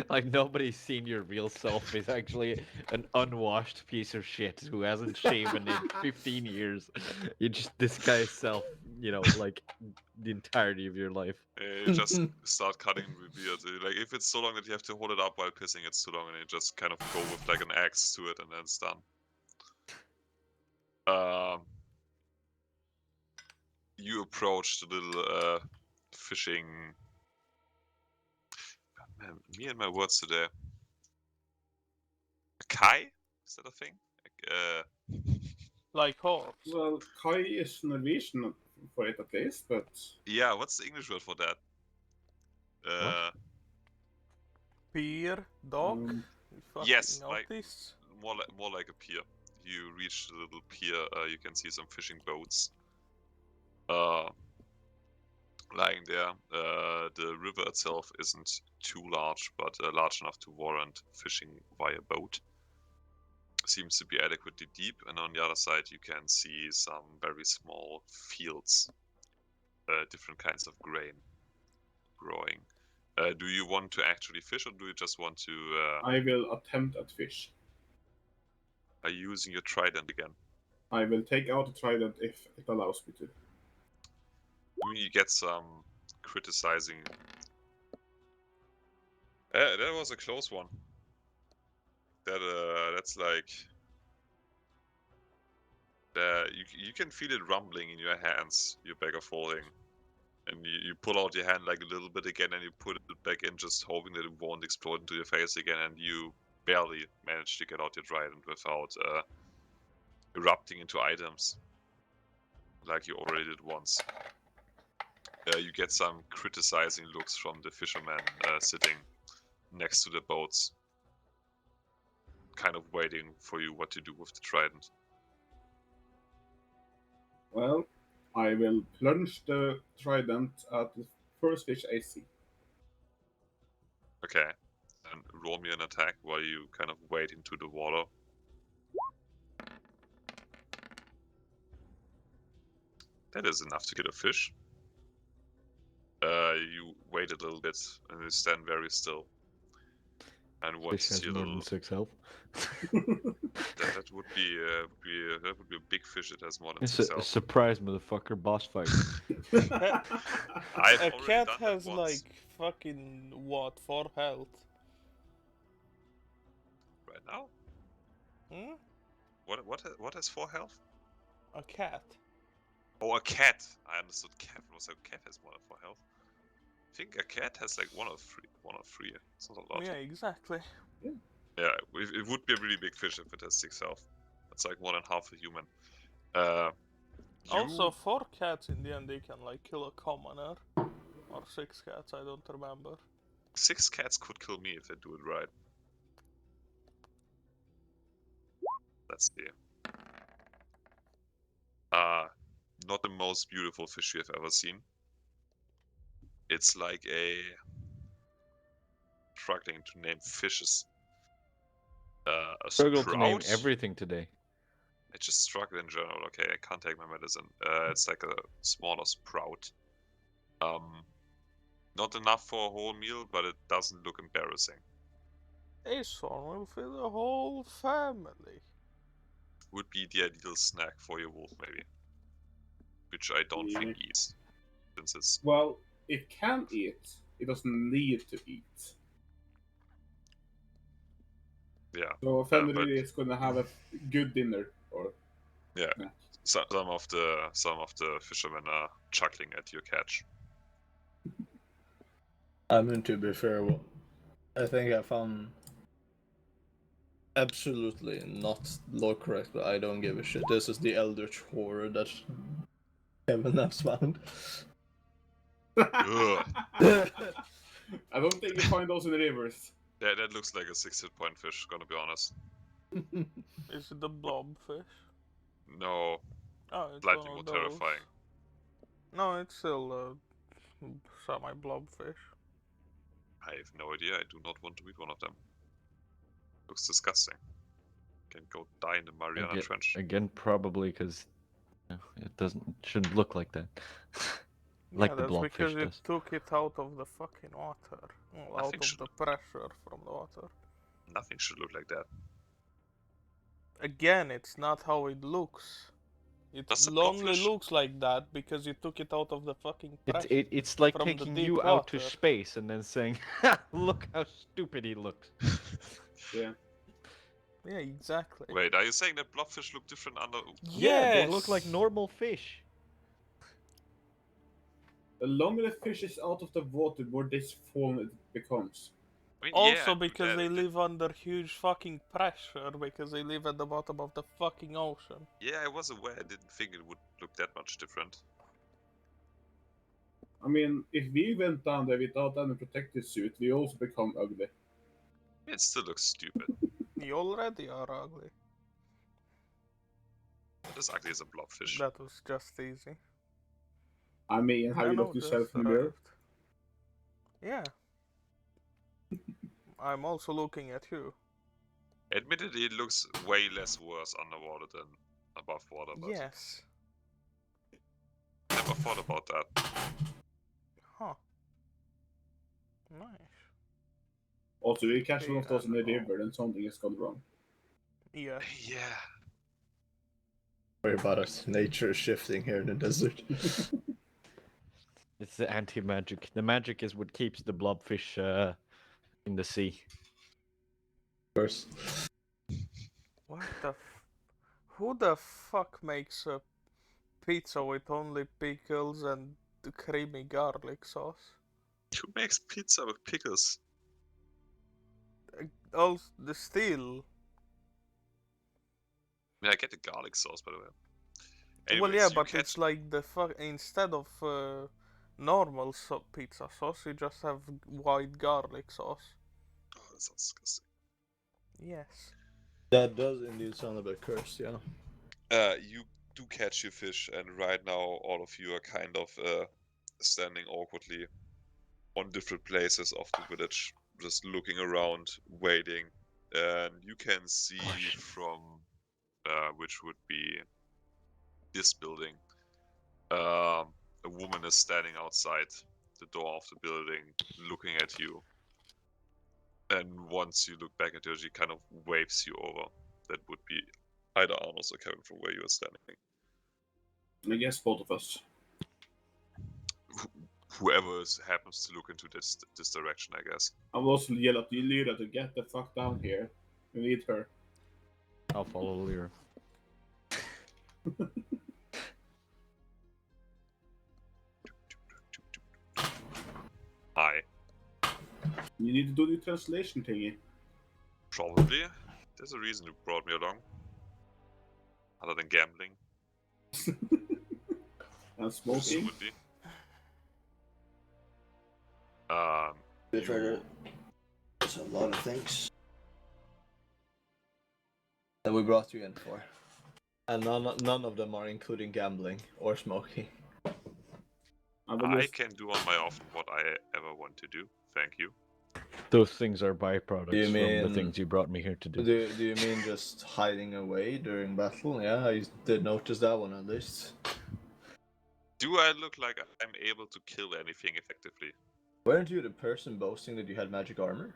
Like nobody's seen your real self. He's actually an unwashed piece of shit who hasn't shaven in 15 years. You just this guy's self, you know, like the entirety of your life. You just start cutting the beard. Like if it's so long that you have to hold it up while pissing, it's too long, and you just kind of go with like an axe to it, and then it's done. You approach the little fishing. Man, me and my words today. A kai? Is that a thing? Like horse. Well, Kai is Norwegian for it at least, but Yeah, what's the English word for that? Pier, dock. You fucking yes, like notice? more like a pier. You reach the little pier. You can see some fishing boats. Lying there. The river itself isn't too large, but large enough to warrant fishing via boat. Seems to be adequately deep, and on the other side you can see some very small fields, different kinds of grain growing. Do you want to actually fish, or do you just want to? I will attempt at fish. Are you using your trident again? I will take out the trident if it allows me to. You get some criticizing. That was a close one. That's like. You can feel it rumbling in your hands. Your bag of holding, and you pull out your hand like a little bit again, and you put it back in, just hoping that it won't explode into your face again. And you barely manage to get out your trident without erupting into items, like you already did once. You get some criticizing looks from the fishermen sitting next to the boats, kind of waiting for you what to do with the trident. Well, I will plunge the trident at the first fish I see. Okay, and roll me an attack while you kind of wade into the water. That is enough to get a fish. You wait a little bit and you stand very still. And what Fish you has see a more little. than 6 health. That would be a big fish that has more than It's 6 a health. surprise, motherfucker. Boss fight. I've A already cat done has that once. like fucking what, 4 health? Right now? Hmm? What has 4 health? A cat. Oh, a cat. I understood cat. Was a cat has more than 4 health. think a cat has like one or three. It's not a lot. Yeah, exactly. Yeah, it would be a really big fish if it has 6 health. That's like more than half a human. Also, 4 cats in the end, they can like kill a commoner. Or 6 cats, I don't remember. 6 cats could kill me if they do it right. Let's see. Not the most beautiful fish you have ever seen. It's like struggling to name fishes. A Struggle sprout? to name everything today. I just struggle in general. Okay, I can't take my medicine. It's like a smaller sprout. Not enough for a whole meal, but it doesn't look embarrassing. This one will feed the whole family. Would be the ideal snack for your wolf, maybe. Which I don't think eats. Since it's... Well, it can eat. It doesn't need to eat. Yeah. So a family is gonna have a good dinner, or yeah. Some of the fishermen are chuckling at your catch. I mean, to be fair, I think I found absolutely not law correct, but I don't give a shit. This is the eldritch horror that Kevin has found. I don't think you find those in the rivers. Yeah, that looks like a 6-hit point fish, gonna be honest. Is it the blobfish? No. Oh, it's Slightly one more of those. terrifying. No, it's still semi-blobfish. I have no idea. I do not want to eat one of them. Looks disgusting. Can go die in the Mariana Trench. Again, probably because it shouldn't look like that. Like the that's blobfish because you does. took it out of the fucking water. Well, out of the pressure from the water. Nothing should look like that. Again, it's not how it looks. It only looks like that because you took it out of the fucking pressure. It's like taking you out to space and then saying, ha, look how stupid he looks. Yeah. Yeah, exactly. Wait, are you saying that blobfish look different under... Yeah, they look like normal fish. The longer the fish is out of the water, the more disformed it becomes. I mean, also because they live under huge fucking pressure, because they live at the bottom of the fucking ocean. Yeah, I was aware. I didn't think it would look that much different. I mean, if we went down there without any protective suit, we also become ugly. It still looks stupid. You already are ugly. As ugly as a blobfish. That was just easy. I mean, have you looked yourself in the mirror? Yeah. I'm also looking at you. Admittedly, it looks way less worse underwater than above water, but... Yes. Never thought about that. Huh. Nice. Also, if you catch one of those in the river, then something has gone wrong. Yeah. Yeah. Worry about it. Nature is shifting here in the desert. It's the anti-magic. The magic is what keeps the blobfish in the sea. Of course. What the who the fuck makes a pizza with only pickles and the creamy garlic sauce? Who makes pizza with pickles? Also, the steel. I mean, I get the garlic sauce, by the way. Anyways, well, yeah, but it's like the instead of normal pizza sauce, you just have white garlic sauce. Oh, that sounds disgusting. Yes. That does indeed sound a bit cursed, yeah. You do catch your fish, and right now all of you are kind of standing awkwardly on different places of the village, just looking around, waiting. And you can see from which would be this building, a woman is standing outside the door of the building, looking at you. And once you look back at her, she kind of waves you over. That would be either Arnos or Kevin from where you are standing. I guess both of us. Whoever happens to look into this direction, I guess. I will also yell at Lyra to get the fuck down here. We need her. I'll follow Lyra. You need to do the translation thingy. Probably. There's a reason you brought me along. Other than gambling. And smoking. Presumably. There's a lot of things that we brought you in for. And none of them are including gambling or smoking. I can do on my off what I ever want to do. Thank you. Those things are byproducts Do you from the mean- things you brought me here to do. Do you mean just hiding away during battle? Yeah, I did notice that one at least. Do I look like I'm able to kill anything effectively? Weren't you the person boasting that you had magic armor?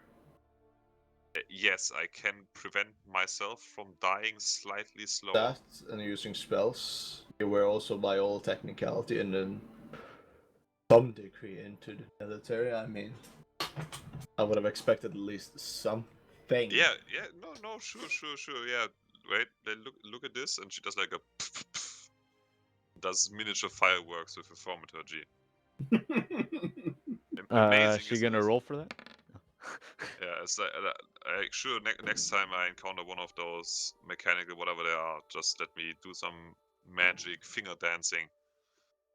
Yes, I can prevent myself from dying slightly slower. That and using spells. You were also by all technicality and then some degree into the military. I mean, I would have expected at least something. Yeah, no, sure, yeah. Wait, look at this, and she does like a does miniature fireworks with a thaumaturgy. Amazing. Is she gonna roll for that? Yeah, it's like, sure, next time I encounter one of those mechanical whatever they are, just let me do some magic finger dancing,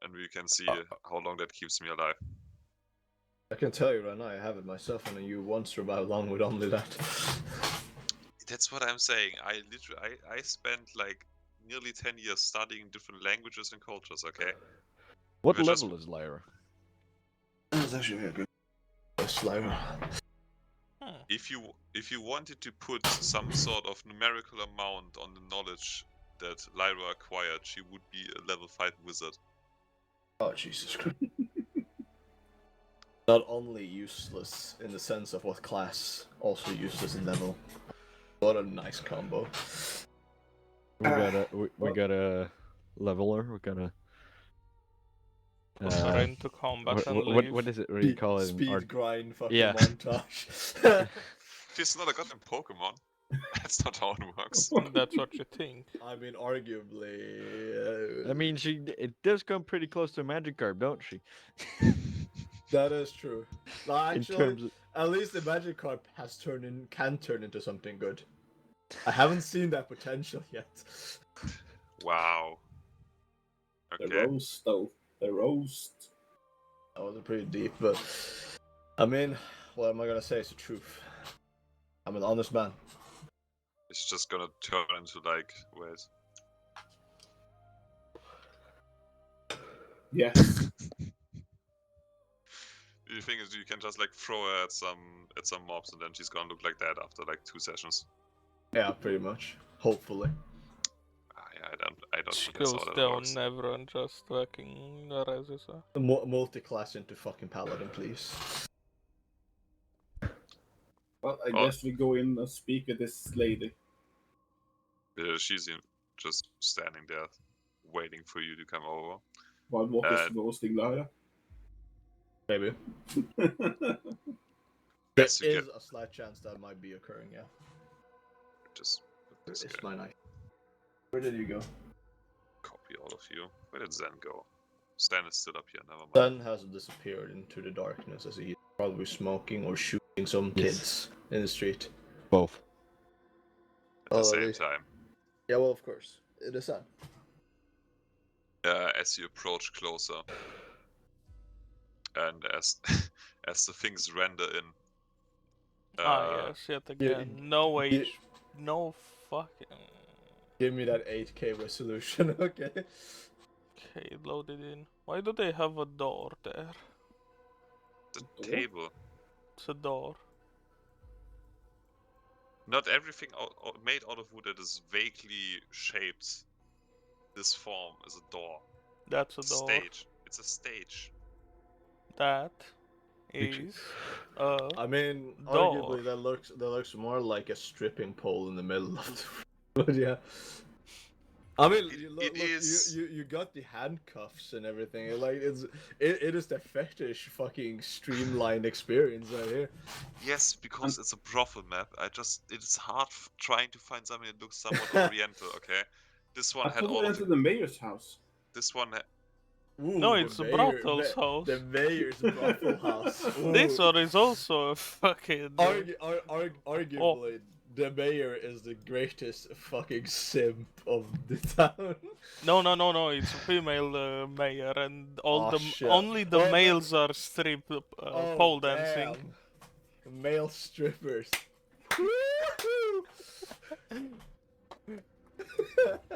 and we can see how long that keeps me alive. I can tell you right now, I have it myself, and you once survived long with only that. That's what I'm saying. I spent like nearly 10 years studying different languages and cultures, okay? What We're level is Lyra? That's actually a good Lyra. If you wanted to put some sort of numerical amount on the knowledge that Lyra acquired, she would be a level 5 wizard. Oh, Jesus Christ. Not only useless in the sense of what class, also useless in level. What a nice combo. We gotta level her. We gotta. Put her into combat and leave. What is it? What do you call it? Speed grind fucking Yeah. montage. She's not a goddamn Pokemon. That's not how it works. That's what you think. I mean, arguably. I mean, it does come pretty close to a Magikarp, don't she? That is true. No, In actually, terms of... at least the Magikarp can turn into something good. I haven't seen that potential yet. Wow. The Okay. roast, though. The roast. That was pretty deep, but I mean, what am I gonna say? It's the truth. I'm an honest man. It's just gonna turn into like, wait. Yes. The thing is, you can just like throw her at some mobs, and then she's gonna look like that after like 2 sessions. Yeah, pretty much. Hopefully. Yeah, I don't She think that's goes how that down works. never and just fucking erases her. Multi-class into fucking paladin, please. Well, I guess we go in and speak with this lady. She's just standing there, waiting for you to come over. While what is roasting Lyra? Maybe. Yes, There you is a slight chance that might be occurring, yeah. Just put this It's guy. my knife. Where did you go? Copy all of you. Where did Zen go? Stan is still up here, never mind. Sun has disappeared into the darkness as he's probably smoking or shooting some kids in the street. Both. At the at same least- time. Yeah, well, of course. It is Sun. As you approach closer, and as as the things render in. Yes, yet again. No age. No fucking. Give me that 8K resolution, okay? Okay, loaded in. Why do they have a door there? The table. It's a door. Not everything made out of wood that is vaguely shaped this form is a door. That's a door. Stage. It's a stage. That is I mean, door. arguably that looks more like a stripping pole in the middle of the but yeah. I mean, you got the handcuffs and everything. Like it is the fetish fucking streamlined experience right here. Yes, because it's a brothel map. It's hard trying to find something that looks somewhat oriental. Okay, this one I had thought all we of entered the mayor's house. this one. Ooh, No, it's a brothel's house. The mayor's brothel house. This one is also a fucking... Arguably, the mayor is the greatest fucking simp of the town. No, it's a female mayor, and only the Oh, males are strip pole dancing. Male strippers.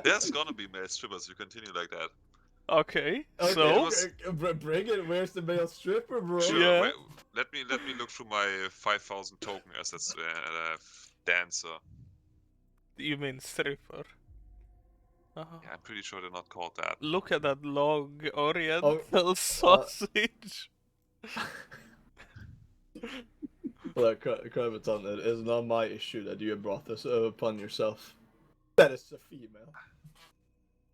There's gonna be male strippers if you continue like that. Okay, so bring it. Where's the male stripper, bro? Sure, Yeah. wait, let me look through my 5,000 token assets dancer. you mean stripper? Yeah, I'm pretty sure they're not called that. Look at that long Oriental sausage. Look, Kraviton, it is not my issue that you have brought this upon yourself. That is a female.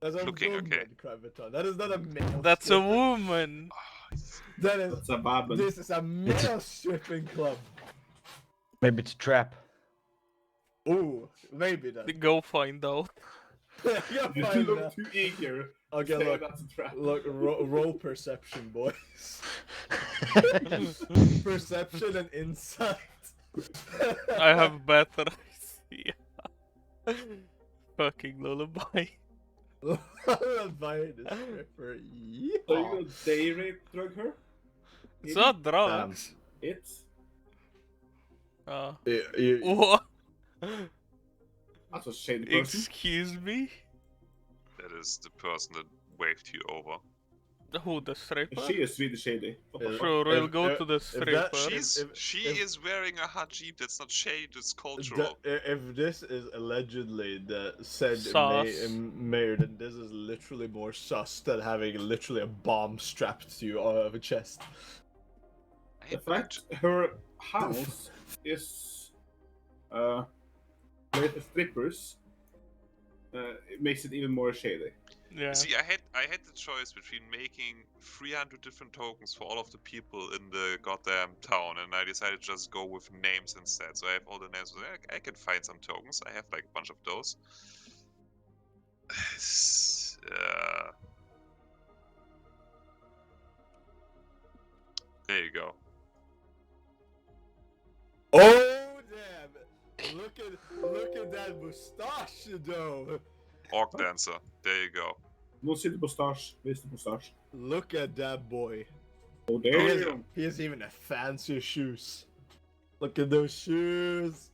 That's a Looking woman, okay. Kraviton. That is not a male. That's a stripper. woman. That's a babin. This is a male stripping club. Maybe it's a trap. Ooh, maybe that. Go find out. You Find look that. too eager. Okay, Say look. that's a trap. Look, roll perception, boys. Perception and insight. I have better idea. Fucking lullaby. Lullaby the stripper. So you gonna day rape drug her? It's not drugs. It's What? that's a shady person. Excuse me? That is the person that waved you over. Who, the stripper? She is really shady. What the fuck? Sure, we'll go to the stripper. She is wearing a hijab. That's not shady. That's cultural. If this is allegedly the said Sus. mayor, then this is literally more sus than having literally a bomb strapped to you out of a chest. The fact her house is with strippers, it makes it even more shady. Yeah. See, I had the choice between making 300 different tokens for all of the people in the goddamn town, and I decided to just go with names instead. So I have all the names. I can find some tokens. I have like a bunch of those. There you go. Oh damn! Look at that mustache though. Orc dancer. There you go. Don't see the mustache. Where's the mustache? Look at that boy. Oh damn! He has even a fancy shoes. Look at those shoes.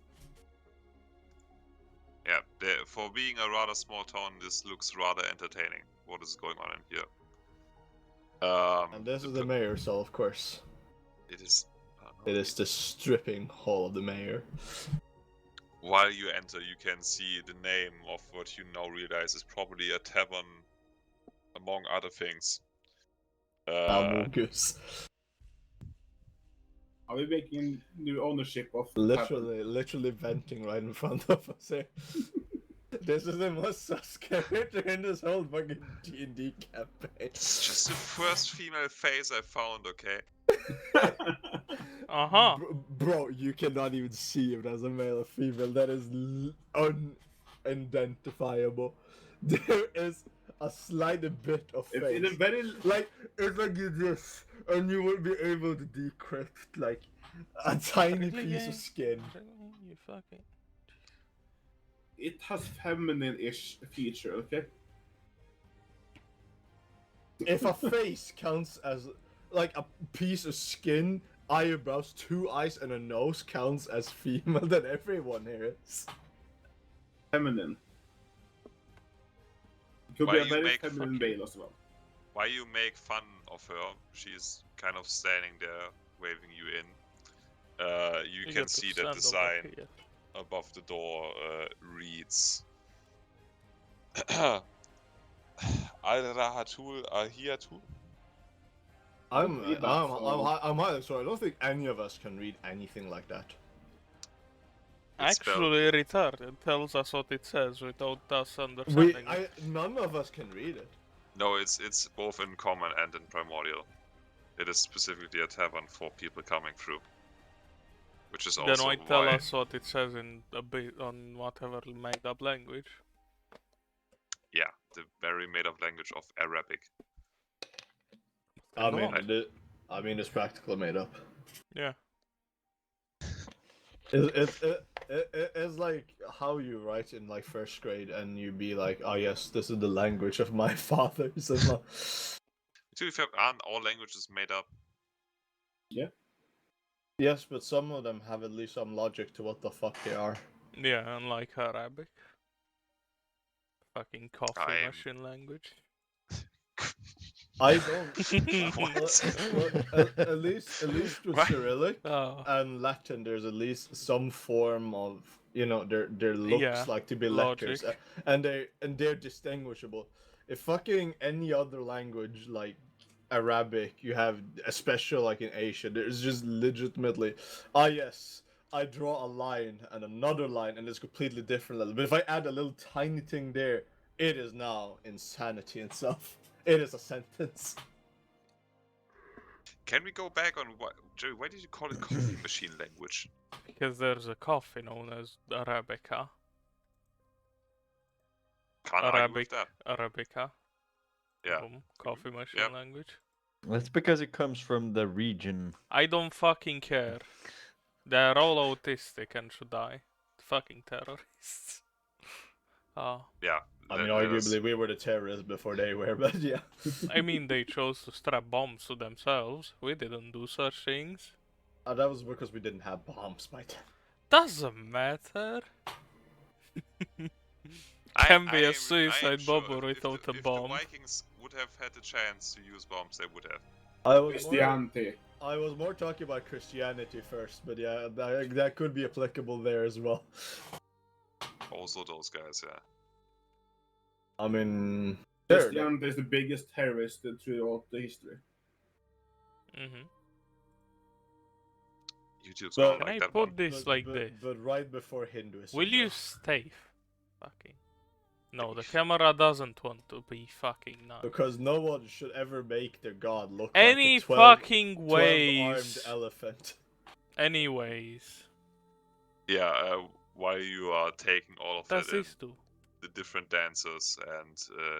Yeah, for being a rather small town, this looks rather entertaining. What is going on in here? And this is the mayor, so of course. It is. It is the stripping hall of the mayor. While you enter, you can see the name of what you now realize is probably a tavern, among other things. Amogus. Are we making new ownership of? Literally venting right in front of us here. This is the most sus character in this whole fucking D&D campaign. It's just the first female face I found, okay? Uh-huh. Bro, you cannot even see if that's a male or female. That is unidentifiable. There is a slight bit of face. In a very Like, it's like this, and you will be able to decrypt, like, a tiny piece of skin. You fucking... it has feminine-ish feature, okay? If a face counts as, like, a piece of skin, eyebrows, 2 eyes, and a nose counts as female, then everyone here is. Feminine. It could be a very feminine veil as well. Why you make fun of her? She's kind of standing there, waving you in. You can see the design above the door reads Al-Rahatul Ahiyatul. I'm highly sorry. I don't think any of us can read anything like that. Actually, retarded tells us what it says without us understanding. None of us can read it. No, it's both in common and in primordial. It is specifically a tavern for people coming through. Which is also then why tell us what it says in a bit on whatever made up language? Yeah, the very made up language of Arabic. I mean, it's practically made up. Yeah. It's like how you write in like first grade and you be like, oh yes, this is the language of my fathers and my... To be fair, aren't all languages made up? Yeah. Yes, but some of them have at least some logic to what the fuck they are. Yeah, unlike Arabic. Fucking coffee machine language. I don't. What? At least with What? Cyrillic Oh. and Latin, there's at least some form of, you know, there looks like to be letters, logic. and they're distinguishable. If fucking any other language like Arabic, you have, especially like in Asia, there's just legitimately, yes, I draw a line and another line, and it's completely different. But if I add a little tiny thing there, it is now insanity itself. It is a sentence. Can we go back on what, Joey? Why did you call it coffee machine language? Because there's a coffee known as Arabica. Can't argue with that. Arabica. Yeah. Boom. Coffee machine language. That's because it comes from the region. I don't fucking care. They're all autistic and should die. Fucking terrorists. Oh. Yeah. I mean, arguably we were the terrorists before they were, but yeah. I mean, they chose to strap bombs to themselves. We didn't do such things. That was because we didn't have bombs by then. Doesn't matter. Can be a suicide bomber without a bomb. If the Vikings would have had the chance to use bombs, they would have. I was more talking about Christianity first, but yeah, that could be applicable there as well. Also those guys, yeah. I mean... Christianity is the biggest terrorist throughout the history. Mm-hmm. YouTube's Can like I that put one. this like this? But right before Hinduism. Will you stay? Fucking. No, the camera doesn't want to be fucking nuts. Because no one should ever make their god look any like a fucking ways. 12-armed elephant. Anyways. Yeah, while you are taking all of Does that this do? the different dances and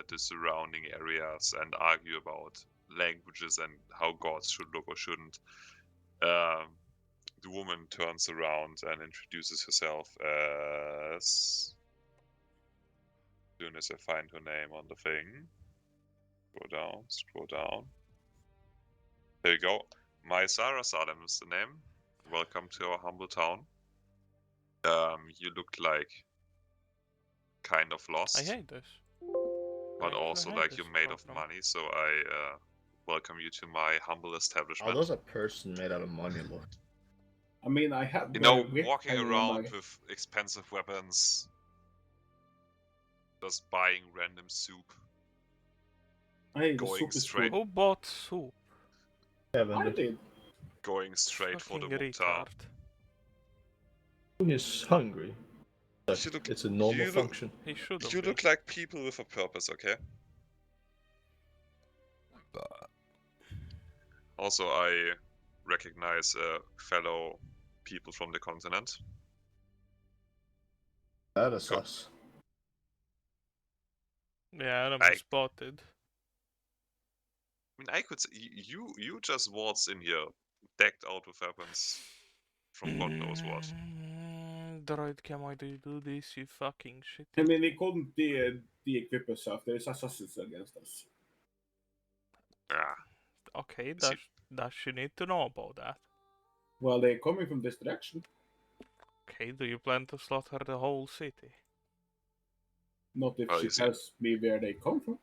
the surrounding areas and argue about languages and how gods should look or shouldn't. The woman turns around and introduces herself as soon as I find her name on the thing. Scroll down. There you go. Maisara Salem is the name. Welcome to our humble town. You look like kind of lost. I hate this. But also like you're made of money, so I welcome you to my humble establishment. How does a person made out of money look? I mean, I have... You know, walking around with expensive weapons. Just buying random soup. Going straight. Who bought soup? I did. Going straight for the Mukhtar. Retard. Who is hungry? It's a normal function. He should have You look like people with a purpose, okay? Also, I recognize fellow people from the continent. That is us. Yeah, Adam spotted. I mean, I could say you just waltz in here, decked out with weapons from God knows what. Droid, why do you do this, you fucking shit? I mean, we couldn't de-equip ourselves. There's assassins against us. Ah. Okay, does she need to know about that? Well, they're coming from this direction. Okay, do you plan to slaughter the whole city? Not if she tells me where they come from.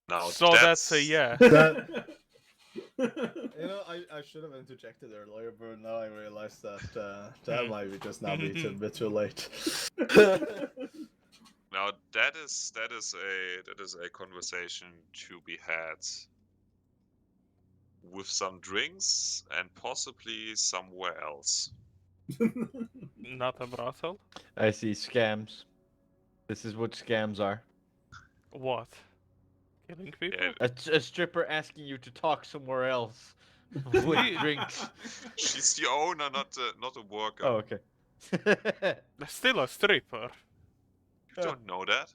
Now so that's a yeah. You know, I should have interjected earlier, but now I realize that that might be just now be a bit too late. Now that is a conversation to be had with some drinks and possibly somewhere else. Not a brothel? I see scams. This is what scams are. What? Killing people? Yeah. A stripper asking you to talk somewhere else with drinks. She's the owner, not a worker. Oh, okay. Still a stripper. You don't know that?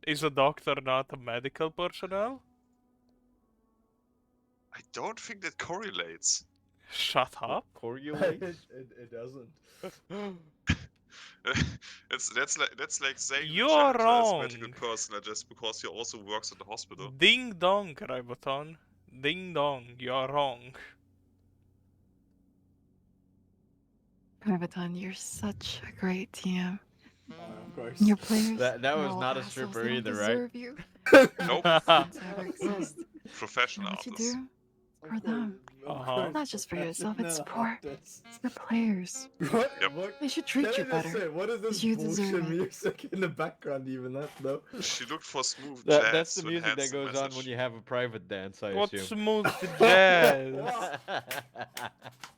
Is a doctor not a medical personnel? I don't think that correlates. Shut up. Correlates? it doesn't. That's like saying the You're janitor is a medical wrong. personnel just because he also works at the hospital. Ding dong, Krybaton. Ding dong, you're wrong. Krybaton, you're such a great TM. Of course. Your players That are was all not a assholes. stripper They don't either, right? deserve you. Nope. Shouldn't ever exist. You Professional know what you artists. do? For them. Uh-huh. Not just for yourself, it's Professional for artists. the players. What? Yep. What? They should treat you Can I just better. say, what is this 'cause you deserve bullshit it. music in the background? Even that though. She looked for smooth That's jazz the to music enhance that the goes on when message. you have a private dance, I What assume. smooth jazz?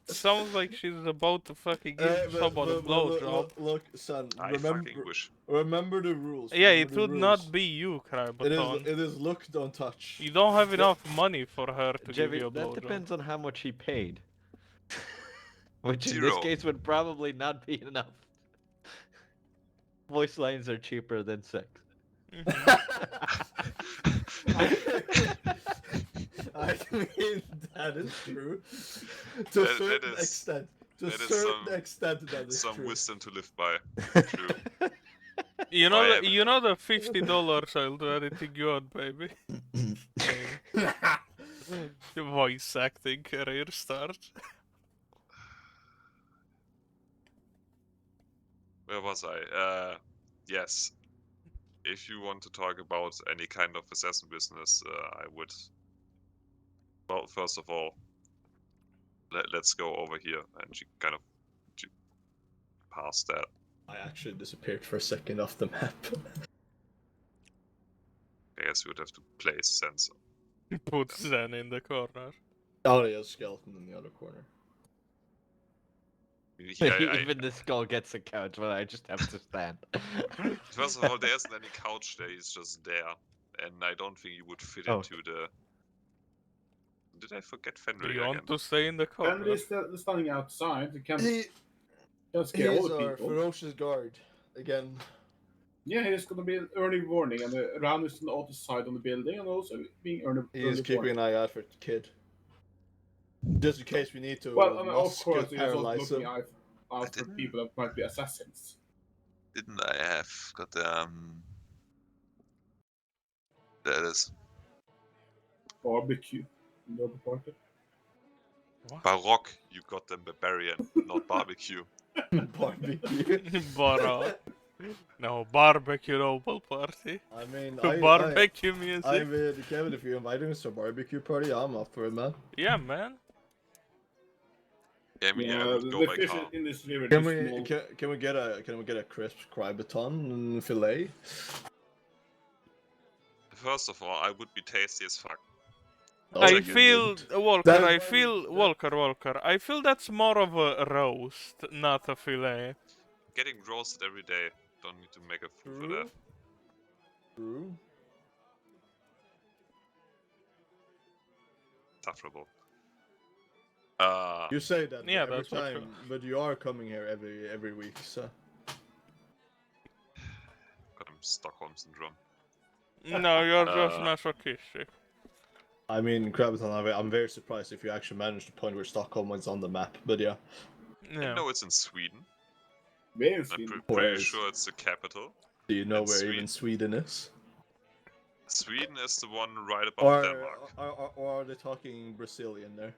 Sounds like she's about to fucking give someone a blowjob. Look, son. I Remember, fucking wish. remember the rules. Yeah, remember it the would rules. not be you, Krybaton. It is look, don't touch. You don't have enough money for her to give Jeffy, you a that blowjob. depends on how much he paid. Which in 0. this case would probably not be enough. Voice lines are cheaper than sex. I mean, that is true. To a certain extent. To a certain extent, that is some true. wisdom to live by. True. You know, I you know the $50 I'll do anything you want, baby. Voice acting career start. Where was I? Yes. If you want to talk about any kind of assassin business, I would. Well, first of all, let's go over here, and she passed that. I actually disappeared for a second off the map. I guess we would have to place sensor. Put Zen in the corner. Oh, yeah, skeleton in the other corner. Yeah, Even the skull gets a couch, but I just have to stand. First of all, there isn't any couch there, he's just there. And I don't think he would fit into the... Did I forget Fenrir Do you again? want to stay in the corner? And he's standing outside. He can't He scare all is the our people. ferocious guard. Again. Yeah, he's gonna be an early warning, and the round is on the other side on the building, and also being early. He is keeping an eye out for the kid. Just in case we need to Well, I mean, of course, he's also paralyze looking him. out for people that might be assassins. Didn't I have got there it is. Barbecue in the other party. Baroque, you got them barbarian, not barbecue. Barbecue. Bara. No, barbecue noble party. I mean, Barbecue music. I mean, Kevin, if you're inviting us to a barbecue party, I'm up for it, man. Yeah, man. Yeah, I mean, I would go the by fish car. in this river. Can we get a crisp Krybaton and fillet? First of all, I would be tasty as fuck. I feel Walker. I feel Walker. I feel that's more of a roast, not a fillet. Getting roasted every day. Don't need to make a food for that. True. Sufferable. You say that Yeah, every that's for time, sure. but you are coming here every week, so. Got him Stockholm syndrome. No, you're just masochistic. I mean, Krybaton, I'm very surprised if you actually managed to point where Stockholm was on the map, but yeah. I know it's in Sweden. Where in I'm Sweden? pretty sure it's the capital. Do you know In where Sweden. even Sweden is? Sweden is the one right above Denmark. Or are they talking Brazilian there?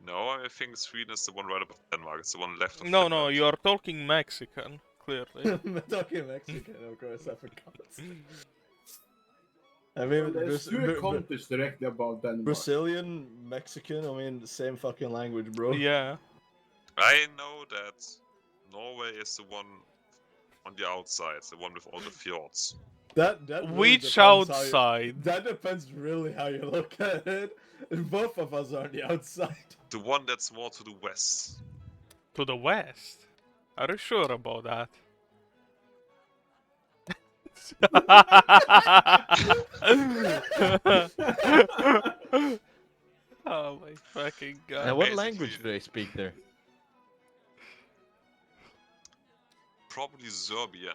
No, I think Sweden is the one right above Denmark. It's the one left of No, Finland. you're talking Mexican, clearly. I'm talking Mexican, of course, I forgot. I mean, There's two countries directly above Denmark. Brazilian, Mexican, I mean, the same fucking language, bro. Yeah. I know that Norway is the one on the outside, the one with all the fjords. That really Which depends outside? That depends really how you look at it. And both of us are on the outside. The one that's more to the west. To the west? Are you sure about that? Oh my fucking god. And what Basically- language do they speak there? Probably Serbian.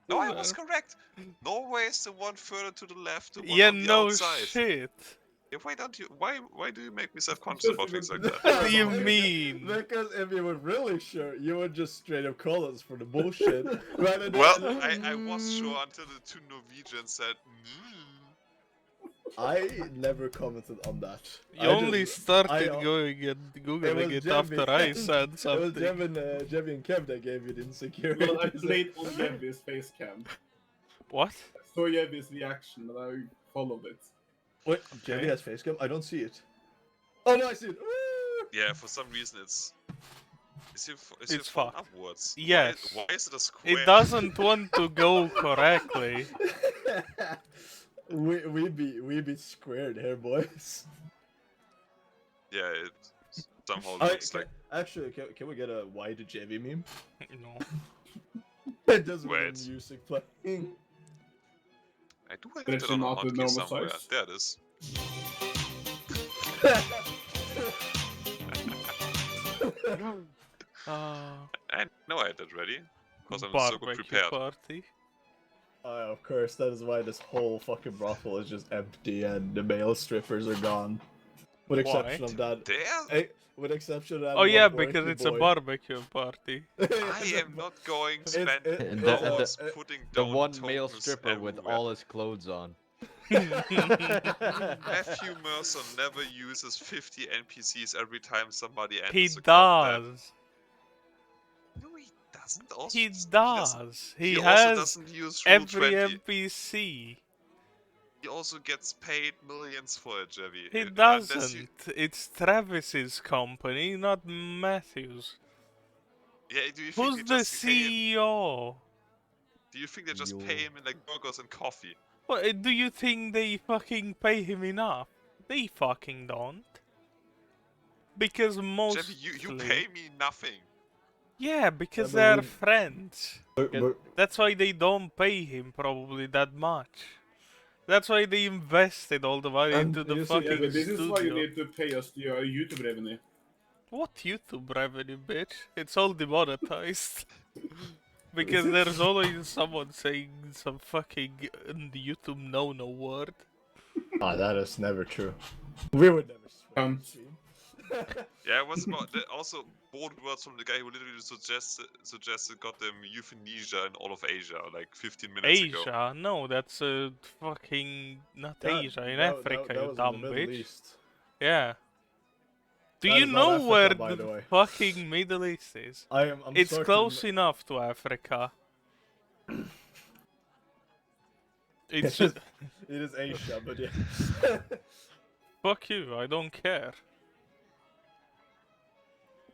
No, I was correct. Norway is the one further to the left, the one Yeah, on the no outside. shit. why don't you? Why do you make me self-conscious about things like that? What do you mean? Because if you were really sure, you would just straight up call us for the bullshit. Rather than, Well, I was sure until the two Norwegians said. I never commented on that. You only started going and googling it after I said It something. was Jevy and Kev that gave you the insecurity. Well, I played on Yevi's face cam. What? I saw Yevi's reaction and I followed it. Wait, Jevy has face cam? I don't see it. Oh no, I see it. Woo! Yeah, for some reason it's. Is your It's phone fucked. upwards? Yes. Why is it a square? It doesn't want to go correctly. we be squared here, boys. Yeah, it somehow Alright, looks like. actually, can we get a wide Jevy meme? No. It doesn't have Wait. music playing. I do have But it it's on a not the hotkey normal somewhere. size. There it is. I know I had that ready. Because I'm so good Barbecue prepared. party. Of course, that is why this whole fucking brothel is just empty and the male strippers are gone. With exception of that. There? With exception of that. Oh yeah, one because dorky it's a boy. barbecue party. I am not going to spend And hours putting the down one male tokens stripper with everywhere. all his clothes on. Matthew Mercer never uses 50 NPCs every time somebody enters He the combat. does. No, he doesn't. Also, He doesn't- does. He also has doesn't use Rule every 20. NPC. He also gets paid millions for it, Jevy. He Unless doesn't. you- It's Travis's company, not Matthew's. Yeah, do you think Who's they the just pay him? CEO? Do you think they just pay him in like burgers and coffee? What, do you think they fucking pay him enough? They fucking don't. Because most. Jevy, you pay me nothing. Yeah, because but they're we- friends. That's why they don't pay him probably that much. That's why they invested all the money into the you see, fucking Yeah, but this studio. is why you need to pay us your YouTube revenue. What YouTube revenue, bitch? It's all demonetized. Because there's always someone saying some fucking YouTube no word. Ah, that is never true. We would never swear on stream. Yeah, it was about also bold words from the guy who literally suggested goddamn euthanasia in all of Asia like 15 minutes ago. Asia? No, that's fucking not That- Asia, in that- Africa, that you was dumb in the Middle bitch. East. Yeah. Do That you is not know Africa, where by the way. fucking Middle East is? I'm It's certain- close enough to Africa. It's just... It is Asia, but yeah. Fuck you, I don't care.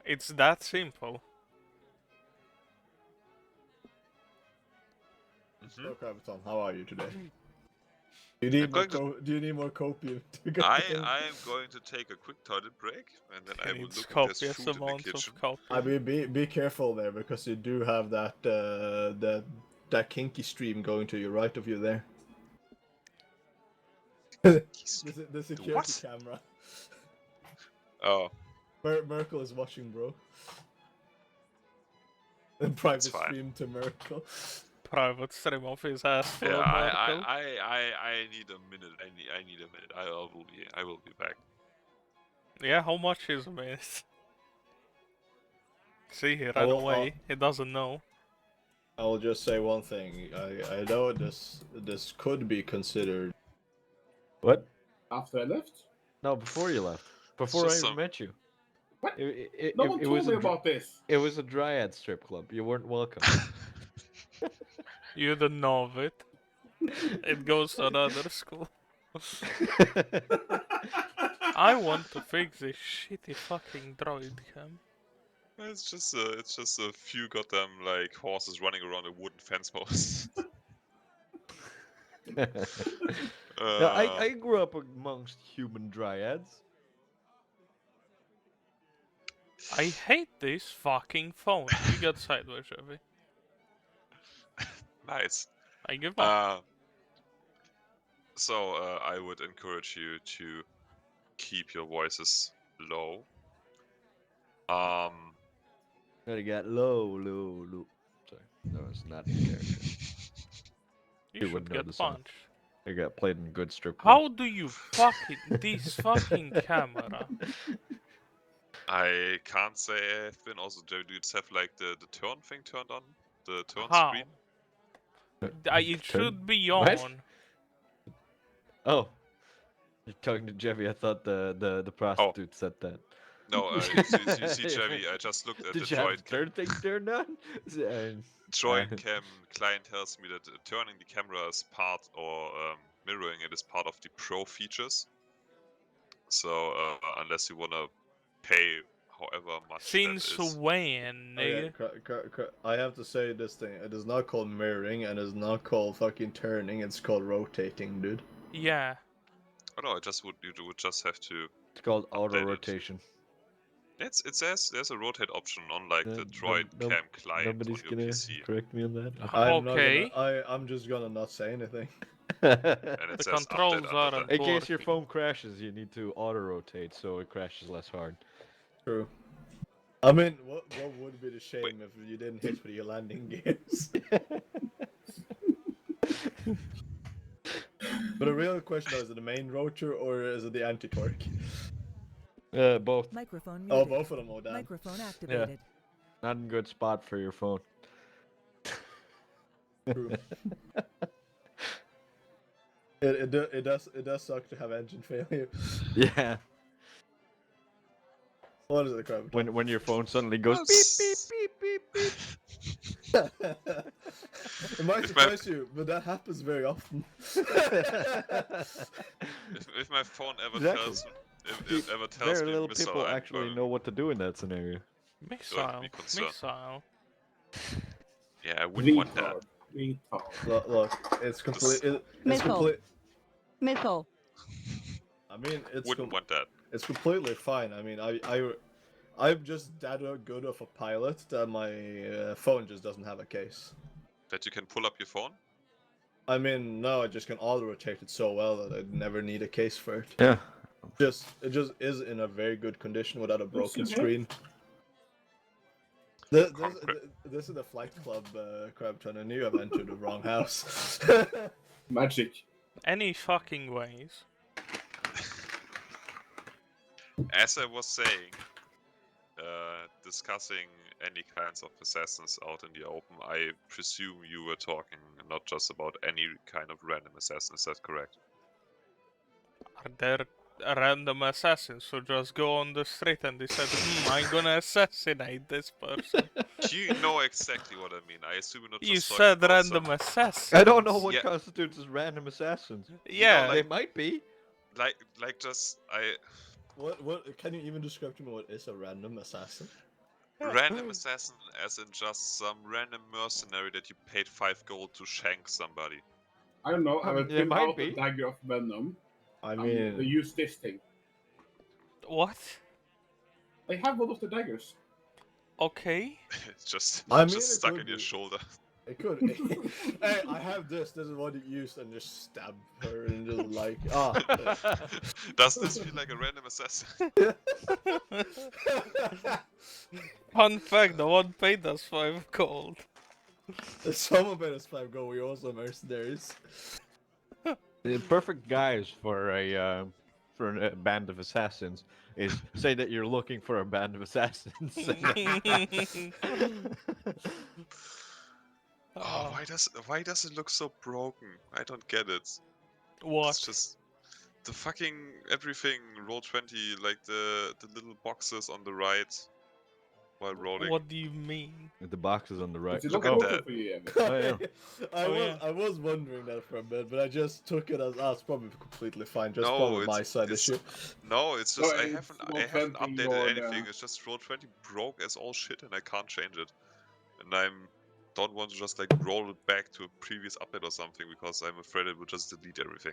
It's that simple. So, Kraviton, how are you today? Do you need do you need more copium to go? I am going to take a quick toilet break and then I will It's look if there's copious food in the amounts kitchen. of copy. I mean, be careful there because you do have that kinky stream going to your right of you there. the security What? camera. Oh, Merkel is watching, bro. And private fine. stream to Merkel. Private stream of his ass full yeah, of Merkel. I need a minute. I need a minute. I will be back. Yeah, how much is a minute? See, he ran will- away. He doesn't know. I will just say one thing. I know this could be considered. What? After I left? No, before you left. Before I just even some- met you. What? It No one it told was me a dr- about this. It was a dryad strip club. You weren't welcome. You don't know of it. It goes to another school. I want to fix this shitty fucking droid cam. It's just a few goddamn like horses running around a wooden fence post. No, I grew up amongst human dryads. I hate this fucking phone. You got sideways, Chevy. Nice. I give up. So I would encourage you to keep your voices low. Gotta get low. Sorry, that was not in character. You wouldn't should know get the song. punched. I got played in good strip club. How do you this fucking camera? I can't say I've been also. Do you have like the turn thing turned on? The turn How? screen? It Turn- should be What? on. Oh, you're talking to Jeffy. I thought the prostitute said that. No, you see, Chevy, I just looked at Did the you have droid the turn thing turned on? Droid cam client tells me that turning the camera is part, or mirroring it is part of the pro features. So unless you wanna pay however much Since that is. when, nigga? Okay, I have to say this thing. It is not called mirroring, and it's not called fucking turning. It's called rotating, dude. Yeah. Oh no, you would just have to. It's called auto update it. rotation. It says there's a rotate option on like the droid cam client on Nobody's your gonna PC. correct me on that. Okay. I'm just gonna not say anything. And it The says controls update aren't under In case your working. phone crashes, you need to auto rotate so it crashes less hard. True. I mean, what would be the shame if you didn't hit with your landing gears? But the real question is it the main rotor or is it the anti-torque? Both. Microphone Oh, muted. both of them, oh damn. Microphone activated. Not in good spot for your phone. True. It does suck to have engine failure. Yeah. What is it, crap? When your phone suddenly goes beep beep beep beep beep. It might surprise you, but that happens very often. If my phone ever Exactly. tells, if it ever tells Very me little missile, people I'm actually gonna know what to do in that scenario. Missile. be concerned. Missile. Yeah, I wouldn't want that. Retard. Look, it's complete. It's Missile. complete. Missile. I mean, Wouldn't want that. it's completely fine. I mean, I'm just that good of a pilot that my phone just doesn't have a case. That you can pull up your phone? I mean, no, I just can auto rotate it so well that I never need a case for it. Yeah. It just is in a very good condition without a broken okay. screen. This is the Flight Club, Crabton. I knew you have entered the wrong house. Magic. Any fucking ways. As I was saying, discussing any kinds of assassins out in the open, I presume you were talking not just about any kind of random assassin, is that correct? Are there random assassins who just go on the street and decide, I'm gonna assassinate this person? You know exactly what I mean. I assume you're not You just said talking about random some, assassins. I don't know what Yeah. constitutes as random assassins. Yeah. like- They might be. like just What can you even describe to me what is a random assassin? random assassin, as in just some random mercenary that you paid 5 gold to shank somebody. I don't know. I will It pull might out be. the dagger of venom. I They mean, use this thing. What? I have one of the daggers. Okay. It's just I mean, just it stuck could in your be. shoulder. It could. Hey, I have this. This is what it used, and just stab her and just like Does this feel like a random assassin? Fun fact, the one paid us 5 gold. Someone better 5 go. We also mercenaries. The perfect guise for a band of assassins is say that you're looking for a band of assassins. Oh, why does it look so broken? I don't get it. What? It's just the fucking everything Roll20, like the little boxes on the right while rolling. What do you mean? The box is on the right. Does it Look look at broken that. for you, Evan? Oh, yeah. I was wondering that for a bit, but I just took it as it's probably completely fine. Just No, probably my it's- side it's- issue. No, it's just No, I it's haven't Roll20 updated or anything. the- It's just Roll20 broke as all shit and I can't change it. And don't want to just like roll it back to a previous update or something because I'm afraid it will just delete everything.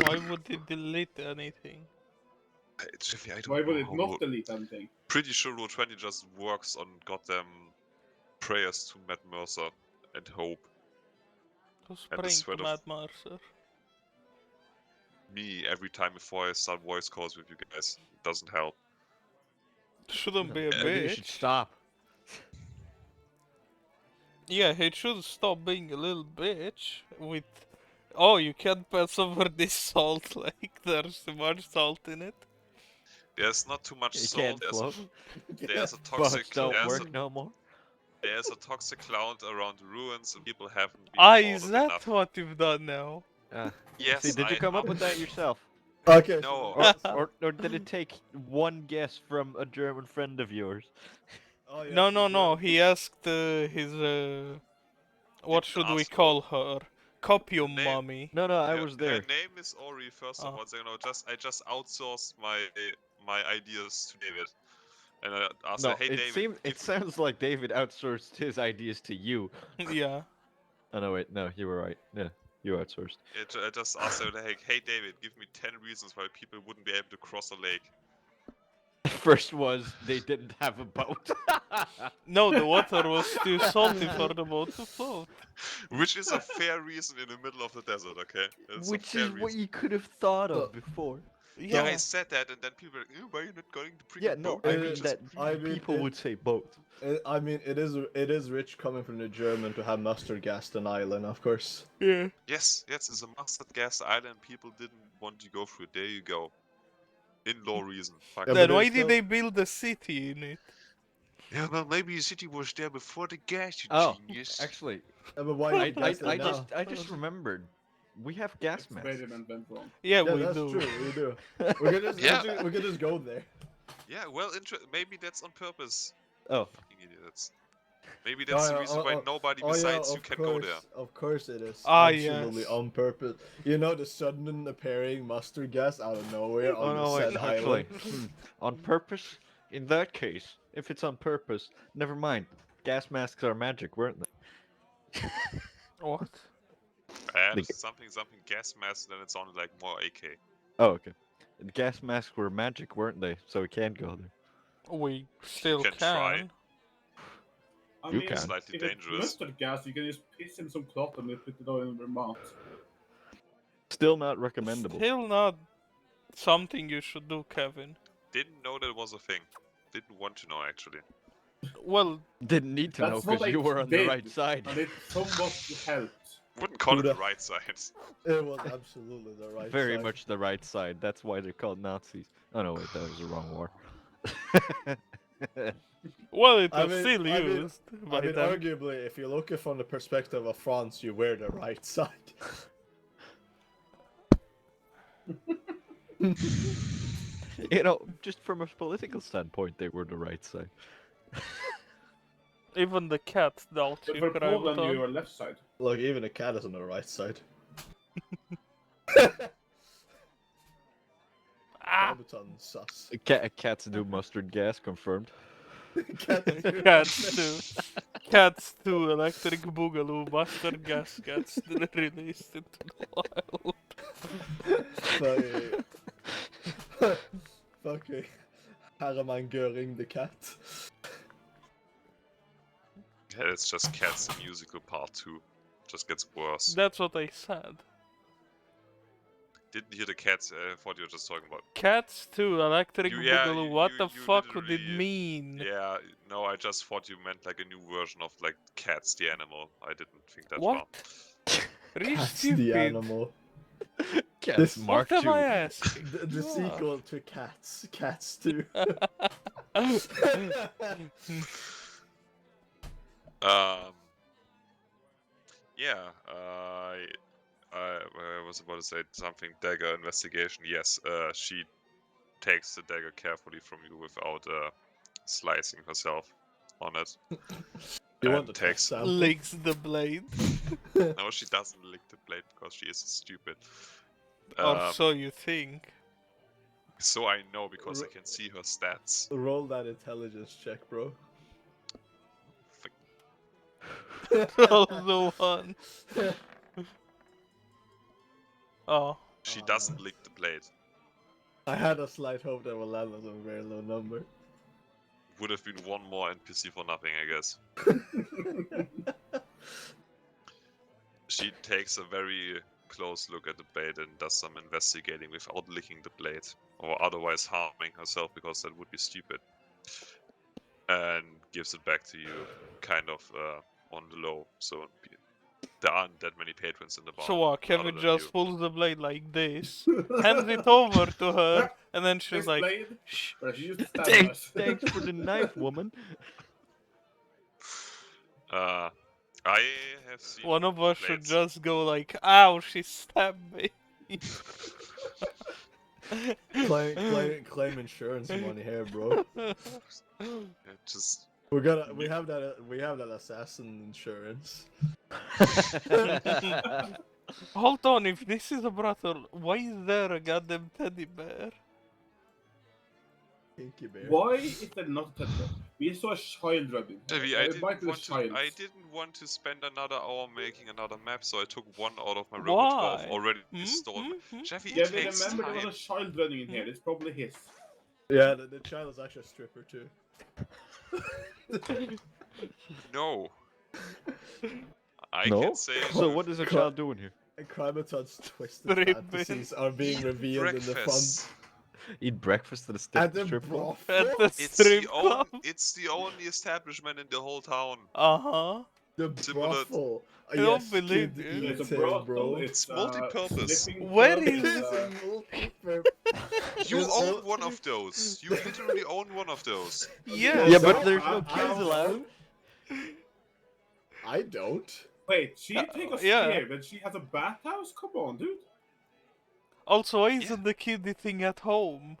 Why would it delete anything? Jeffy, I don't Why would know it how not delete anything? Pretty sure Roll20 just works on goddamn prayers to Matt Mercer and hope. To And the spring sweat to of- Matt Mercer. Me every time before I start voice calls with you guys. It doesn't help. Shouldn't be a Maybe you should bitch. stop. Yeah, he should stop being a little bitch with Oh, you can't pass over this salt, like, there's too much salt in it. There's not too much You salt. can't float. There's a Boats toxic. don't work no more. There's a toxic cloud around the ruins, and people haven't been Is thought of that enough. what you've done now? Yes. See, did you come up with that yourself? Okay. No. Or did it take one guess from a German friend of yours? Oh, yes, No. He asked his what Didn't should we ask call her? Copium name. mommy. No, I was there. Her name is Ori. First of all, so, I just outsourced my ideas to David, and I asked her, "Hey, David." It sounds like David outsourced his ideas to you. Yeah. Oh no, wait, no, you were right. Yeah, you outsourced. I just asked her, like, "Hey, David, give me 10 reasons why people wouldn't be able to cross a lake." First was they didn't have a boat. No, the water was too salty for the boat to float. Which is a fair reason in the middle of the desert, okay? It's Which a fair is what reason. you could have thought of before. Yeah, I said that, and then people were like, why are you not going to bring Yeah, a no, boat? I mean that people would say boat. I mean, it is rich coming from the German to have mustard gas an island, of course. Yeah. Yes, it's a mustard gas island. People didn't want to go through it. There you go. In-law reason. Fuck. Yeah, Then but why it's did still- they build a city in it? Yeah, well, maybe the city was there before the gas, you genius. Actually, Yeah, but why I gas it now? just remembered. We have gas masks. Experiment went wrong. Yeah, Yeah, we that's do. true. We do. We can just Yeah. we can just go there. Yeah, well, maybe that's on purpose. Oh, Fucking idiots. Maybe that's the reason why nobody besides you can go there. Of course it is. Ah, Absolutely yes. on purpose. You know, the sudden appearing mustard gas out of nowhere on the said actually, island. on purpose. In that case, if it's on purpose, never mind. Gas masks are magic, weren't they? What? And something gas mask, then it sounded like more AK. Oh, okay. The gas masks were magic, weren't they? So we can't go there. We still can try. I You mean, can. Slightly if it's dangerous. mustard gas, you can just piss in some cloth and put it all in your mouth. Still not recommendable. Still not something you should do, Kevin. Didn't know that was a thing. Didn't want to know, actually. Well, Didn't need to know That's what because you I were on the did, right side. and it somewhat helped. Wouldn't call it Buddha. the right side. It was absolutely the right Very side. much the right side. That's why they're called Nazis. Oh no, wait, that was the wrong war. well, it I was mean- still I mean- used. I by mean, them. arguably, if you look at it from the perspective of France, you wear the right side. You know, just from a political standpoint, they were the right side. Even the cat that But you for cried Poland, you on. were left side. Look, even a cat is on the right side. Ah! Barbiton, sus. Cats do mustard gas, confirmed. Cats too. Cats too. Electric Boogaloo mustard gas gets released into the wild. Fucking Herman Göring the cat. Yeah, it's just Cats the Musical Part 2. Just gets worse. That's what I said. Didn't hear the Cats, I thought you were just talking about. Cats too. Electric Yeah, Boogaloo. What the you fuck would it literally- mean? Yeah, no, I just thought you meant like a new version of like Cats the animal. I didn't think that What? far. Really Cat's stupid. the animal. Cats This- Mark What am I II. asking? The sequel to Cats. Cats 2. Yeah, I was about to say something. Dagger investigation. Yes, she takes the dagger carefully from you without slicing herself on it. You And want the takes- test sample? Licks the blade. No, she doesn't lick the blade because she is stupid. Or so you think. So I know because I can see her stats. Roll that intelligence check, bro. The one. Oh. She doesn't lick the blade. I had a slight hope that would land on a very low number. Would have been one more NPC for nothing, I guess. She takes a very close look at the blade and does some investigating without licking the blade, or otherwise harming herself because that would be stupid. And gives it back to you, kind of on the low. So There aren't that many patrons in the bar. So what? other Kevin than just you. pulls the blade like this, hands it over to her, and then she's This like, blade, "Shh." where he used to stab Thanks, us. thanks for the knife, woman. I have seen One of us should blades. just go like, "Ow, she stabbed me." Claim insurance money here, bro. Yeah, just We have that assassin insurance. Hold on, if this is a brothel, why is there a goddamn teddy bear? Pinky bear. Why is there not a teddy bear? We saw a child running. Debbie, It might be the child. I didn't want to spend another hour making another map, so I took one out of my Robo 12 Why? already installed. Jeffy, Yeah, it we takes remember time. there was a child running in here. It's probably his. Yeah, the child is actually a stripper too. No. I No? can say So what is a child doing here? And Crimeton's twisted Ribbon. fantasies are being Eat revealed in the breakfast. fun. Eat breakfast at a At the strip club? brothel? At the It's strip the club? it's the only establishment in the whole town. Uh-huh. The Similar- brothel. I don't believe kid you. It's a eating, brothel. bro. It's multi-purpose. flipping Where club, is It it's, is a multi-purpose. You It's own all- one of those. You literally own one of those. Yeah. Yeah, So, but there's no I kids allowed. I don't. Wait, she take us yeah. here, but she has a bathhouse? Come on, dude. Also, why isn't the kid eating at home?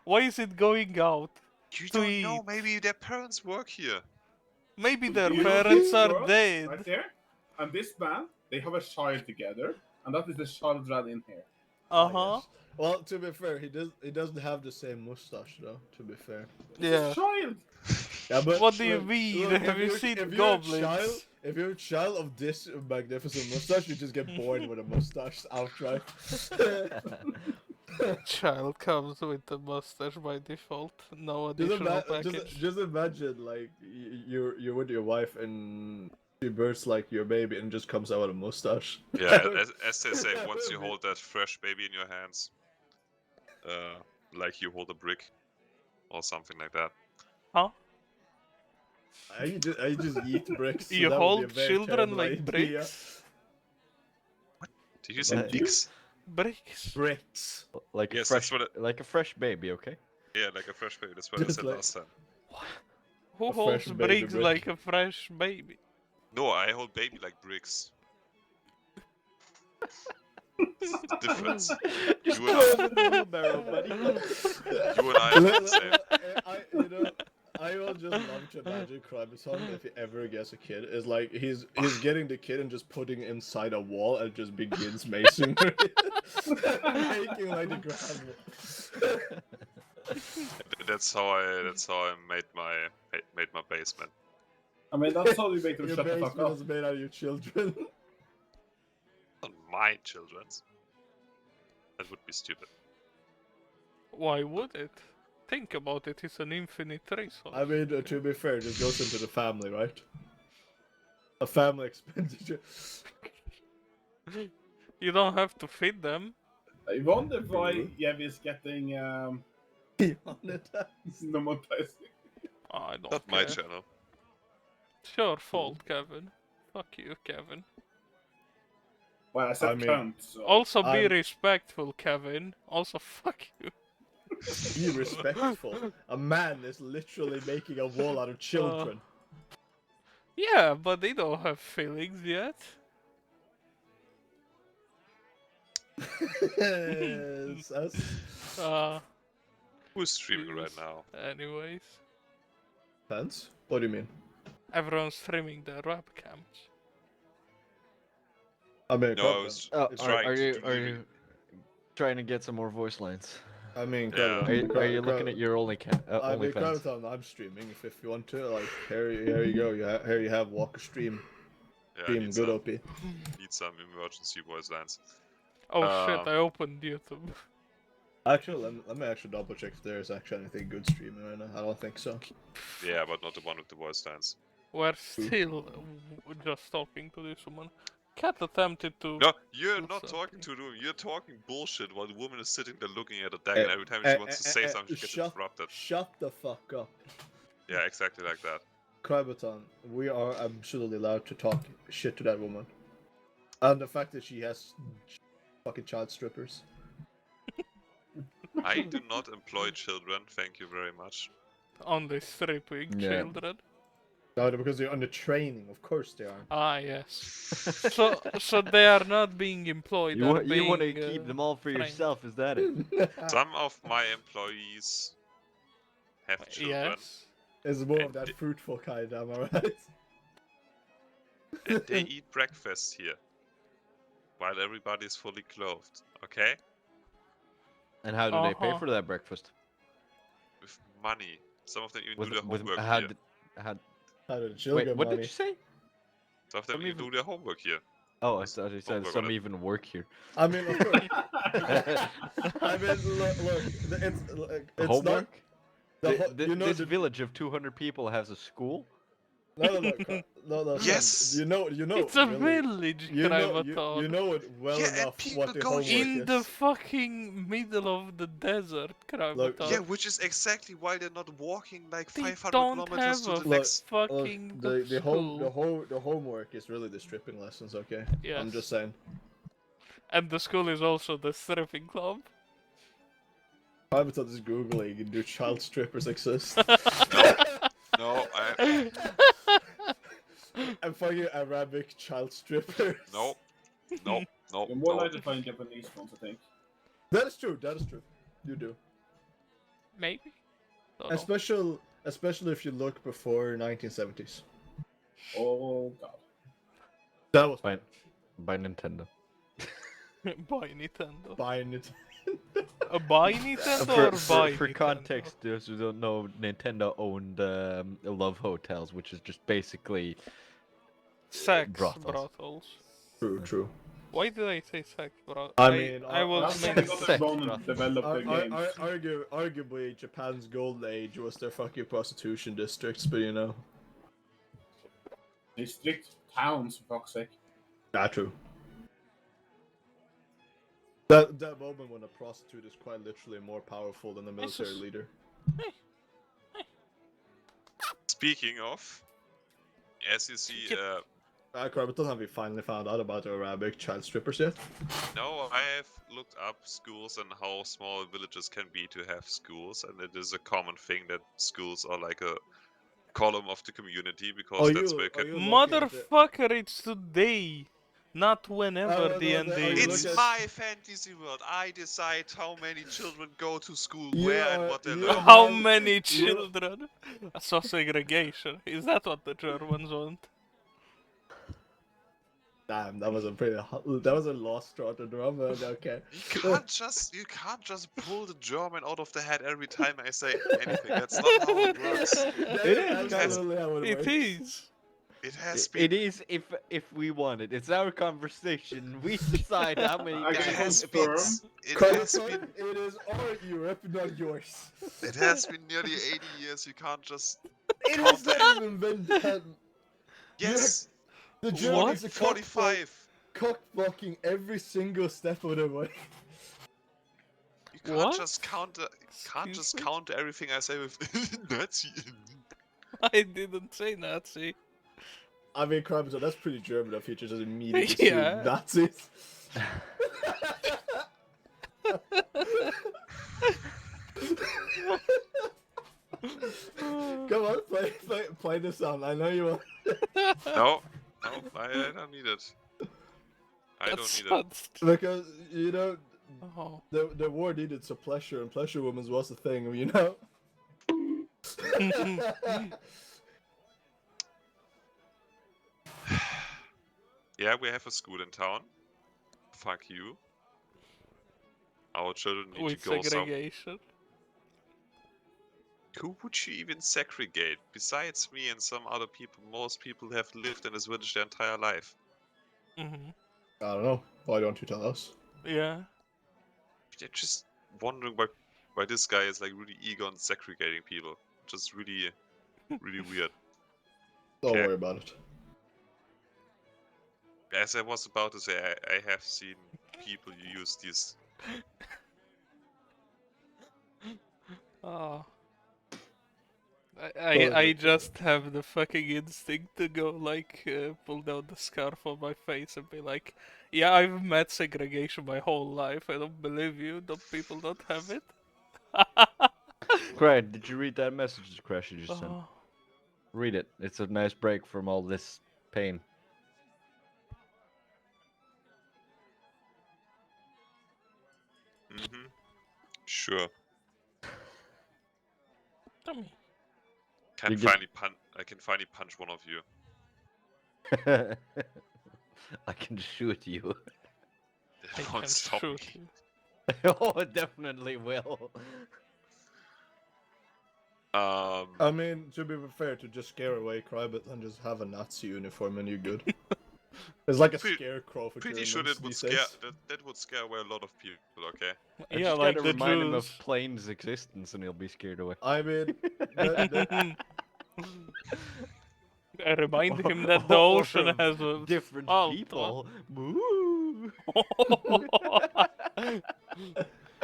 Why is it going out? You To don't know. eat. Maybe their parents work here. Maybe their You know parents this are girl dead. Right there. And this man, they have a child together, and that is the child right in here. Uh-huh. Yes. Well, to be fair, he doesn't have the same mustache though. To be fair. It's Yeah. a child. Yeah, but What do you look, mean? look, Have if you you're- seen if you're goblins? if you're a child of this magnificent mustache, you just get bored with a mustache outright. Child comes with a mustache by default. No Just, additional package. just imagine like you're with your wife and she births like your baby and just comes out with a mustache. Yeah, as they say, once you hold that fresh baby in your hands, like you hold a brick or something like that. Huh? I just eat bricks. So You that would be a hold very children terrible like idea. bricks? Did you say Like- dicks? Bricks? Bricks. Like Yes, a fresh, that's what it- like a fresh baby, okay? Yeah, like a fresh baby. That's what I Just said like- last time. Who A holds fresh baby bricks brick. like a fresh baby? No, I hold baby like bricks. It's the difference. Just You and throw I- him in the wheelbarrow, buddy. You and I are the same. I will just love to imagine Crimeton if he ever gets a kid. Is like he's getting the kid and just putting it inside a wall and just begins masonry, making like the gravel. That's how I made my basement. I mean, that's how you make them Your shut the fuck basement up. is made out of your children. Not my children's. That would be stupid. Why would it? Think about it, it's an infinite resource. I mean, to be fair, this goes into the family, right? A family expenditure. You don't have to feed them. I wonder why Yev is getting monetized. I don't Not my care. channel. It's your fault, Kevin. Fuck you, Kevin. Well, I said I mean- cunt, so... Also be I'm- respectful, Kevin. Also fuck you. Be respectful. A man is literally making a wall out of children. Yeah, but they don't have feelings yet. Yes, Who's streaming right now? Anyways. Fans? What do you mean? Everyone's streaming their webcams. I mean, No, I was Oh, trying are to you do are the- you trying to get some more voice lines? I mean, Yeah. Are you looking at your I mean, OnlyFans? Crimeton, I'm streaming if you want to. Like, here you go. Here you have Walker stream. Yeah, I Stream need good some, OP. need some emergency voice lines. Oh shit, Um, I opened YouTube. Actually, let me actually double check if there's actually anything good streaming right now. I don't think so. Yeah, but not the one with the voice lines. We're still just talking to this woman. Cat attempted to... No, you're What's not up? talking to them. You're talking bullshit while the woman is sitting there looking at a deck, and every time she wants to say something, she gets interrupted. Shut the fuck up. Yeah, exactly like that. Crimeton, we are absolutely allowed to talk shit to that woman. And the fact that she has fucking child strippers. I do not employ children, thank you very much. Only stripping Yeah. children. No, because they're under training. Of course they are. Ah, yes. So they are not being employed. You want to being, keep them all for trained. yourself, is that it? Some of my employees have children. Yes. It's more of And that the- fruitful kind, am I right? And they eat breakfast here. While everybody's fully clothed, okay? And how do they pay Uh-huh. for that breakfast? With money. Some of them even With do their homework how here. did, how, How did the children wait, what money? did you say? Some of them some even even- do their homework here. Oh, I thought you said Homework some on it. even work here. I mean, of course. I mean, look, it's Homework? not. You know This the village of 200 people has a school? no. Yes! You know. It's a really, village, You know Kravaton. it well Yeah, and enough people what the go homework In is. the fucking middle of the desert, Kravaton. Yeah, which is exactly why they're not walking like They 500 don't kilometers to have the a next. fucking the school. homework is really the stripping lessons. Okay, Yes. I'm just saying. And the school is also the stripping club. I'm just googling. Do child strippers exist? No, I'm finding Arabic child strippers. no, You're more no. likely to find Japanese ones, I think. That is true. You do. Maybe. Don't know. Especially if you look before 1970s. Oh god. That was By Nintendo. Buy Nintendo. buying it. Buy Nintendo or buy For Nintendo? context, those who don't know, Nintendo owned Love Hotels, which is just basically Sex brothels. brothels. True. Why did I say sex brothels? I mean, I was That's when they meant got Sex, the wrong bro. developed their games. Arguably, Japan's golden age was their fucking prostitution districts, but you know. They strict towns, for fuck's sake. Not true. That moment when a prostitute is quite literally more powerful than a military is- leader. Speaking of, as you see, But don't have we finally found out about the Arabic child strippers yet? no, I have looked up schools and how small villages can be to have schools, and it is a common thing that schools are like a column of the community because that's where you can. Motherfucker, it's today, not whenever the end It's is. my fantasy world. I decide how many children go to school, You where, and are- what they you learn. are- How Now, many children? So segregation. Is that what the Germans want? Damn, that was a lost straw to drum, but okay. You can't just pull the German out of the head every time I say anything. That's not how it works. That It is is absolutely how it It works. is. It has It been. is if we want it. It's our conversation. We decide how many I It can has guys. been. confirm. It Credit has card, been. it is our Europe, not yours. It has been nearly 80 years. You can't just. It count was that. not even been done. Yes. The What? Germans are 45. cock blocking every single step of the way. You can't What? just counter. Can't Excuse just me? counter everything I say with Nazi. I didn't say Nazi. I mean, crap, so that's pretty German of you to just immediately Yeah. assume Nazis. Come on, play the song. I know you want. No, I don't need it. I don't need it. That's Because, you know, oh. the war needed some pleasure, and pleasure women was the thing, you know? Yeah, we have a school in town. Fuck you. Our children need With to go some. segregation. Who would you even segregate? Besides me and some other people, most people have lived in this village their entire life. Hmm. I don't know. Why don't you tell us? Yeah. They're just wondering why this guy is like really eager on segregating people. Just really weird. Don't Okay. worry about it. As I was about to say, I have seen people use these. Oh. I just have the fucking instinct to go like pull down the scarf on my face and be like, yeah, I've met segregation my whole life. I don't believe you. Don't people not have it? Craig, did you read that message Crash you just sent? Oh. Read it. It's a nice break from all this pain. Mm-hmm. Sure. Tommy. I can finally punch one of you. I can shoot you. I It won't can stop shoot me. you. Oh, it definitely will. I mean, to be fair, to just scare away Crybit and just have a Nazi uniform and you're good. It's like a scarecrow for Pretty Germans sure that would these scare days. that would scare away a lot of people. Okay. I Yeah, just like gotta the remind him of Jews. planes' existence, and he'll be scared away. I mean, I remind him that the Or ocean of has a different salt. people. Moo.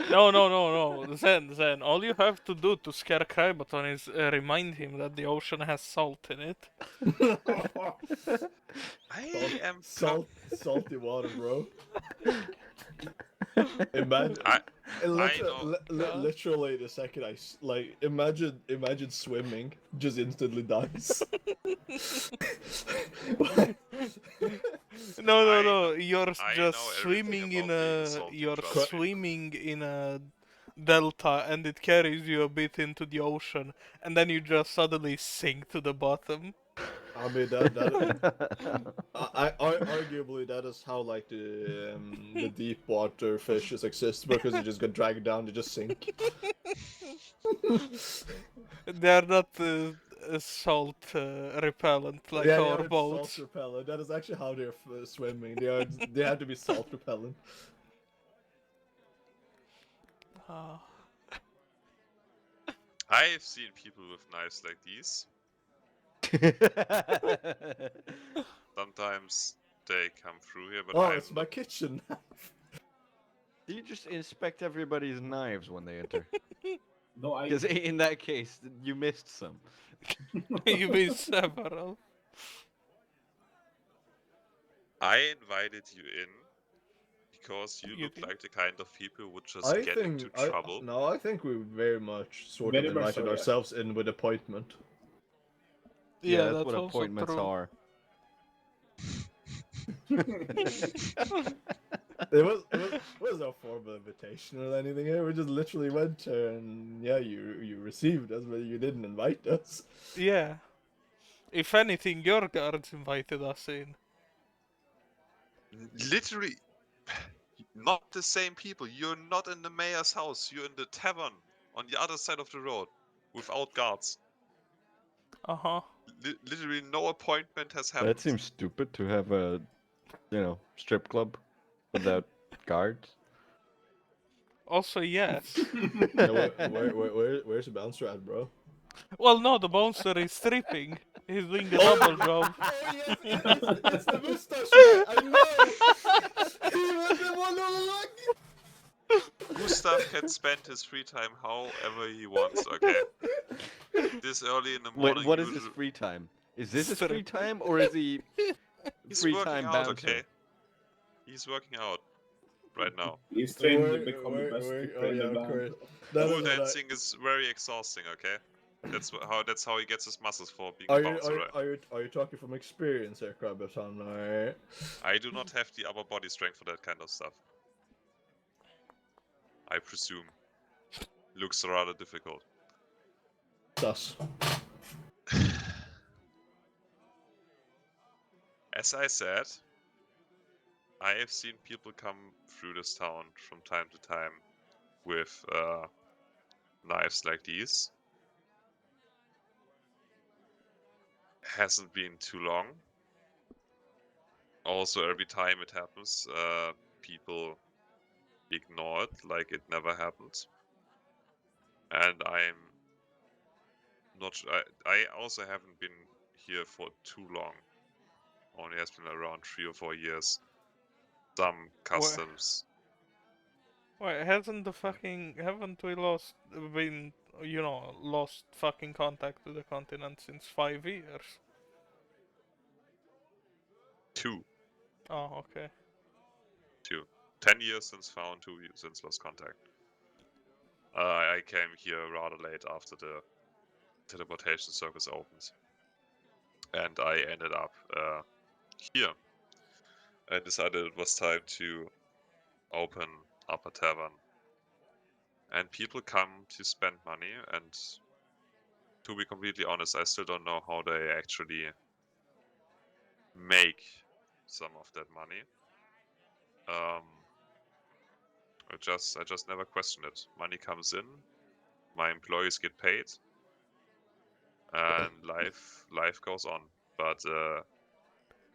No. Zen. All you have to do to scare Krybaton is remind him that the ocean has salt in it. I am salty water, bro. Imagine, literally the second imagine swimming, just instantly dies. No. You're just swimming in a delta, and it carries you a bit into the ocean, and then you just suddenly sink to the bottom. I mean arguably that is how like the deep water fishes exist, because you just get dragged down, they just sink. They're not salt repellent like our boats. Salt repellent. That is actually how they're swimming. They have to be salt repellent. I've seen people with knives like these. Sometimes they come through here, but it's my kitchen knife. Do you just inspect everybody's knives when they enter? No, Because in that case, you missed some. You missed several. I invited you in because you look like the kind of people who would just get into trouble. No, I think we very much sort of invited ourselves in with appointment. Yeah, that's what appointments are. It was no formal invitation or anything here. We just literally went and yeah, you received us, but you didn't invite us. Yeah. If anything, your guards invited us in. Literally, not the same people. You're not in the mayor's house. You're in the tavern on the other side of the road without guards. Uh-huh. Literally no appointment has happened. That seems stupid to have a, strip club without guards. Also, yes. Yeah, where's the bouncer at, bro? Well, no, the monster is stripping. He's doing the double job. Oh, yes, it's the mustache guy. I know. He was the one all along. Gustav can spend his free time however he wants, okay? This early in the morning. Wait, what is his free time? Is this his free time, or is he free time bouncer? Okay? He's working out right now. He's training to become the best stripper in the band. Pole dancing is very exhausting, okay? That's how he gets his muscles for being a bouncer, right? Are you talking from experience here, Krabasan? Or... I do not have the upper body strength for that kind of stuff. I presume. Looks rather difficult. Thus. As I said, I have seen people come through this town from time to time with knives like these. Hasn't been too long. Also, every time it happens, people ignore it like it never happened. And I'm not sure. I also haven't been here for too long. Only has been around 3 or 4 years. Some customs. Wait, haven't we been you know, lost fucking contact with the continent since 5 years. 2. Oh, okay. 2. 10 years since found, 2 years since lost contact. I came here rather late after the teleportation circus opens. And I ended up here. I decided it was time to open up a tavern. And people come to spend money, and to be completely honest, I still don't know how they actually make some of that money. I just never question it. Money comes in, my employees get paid, and life goes on. But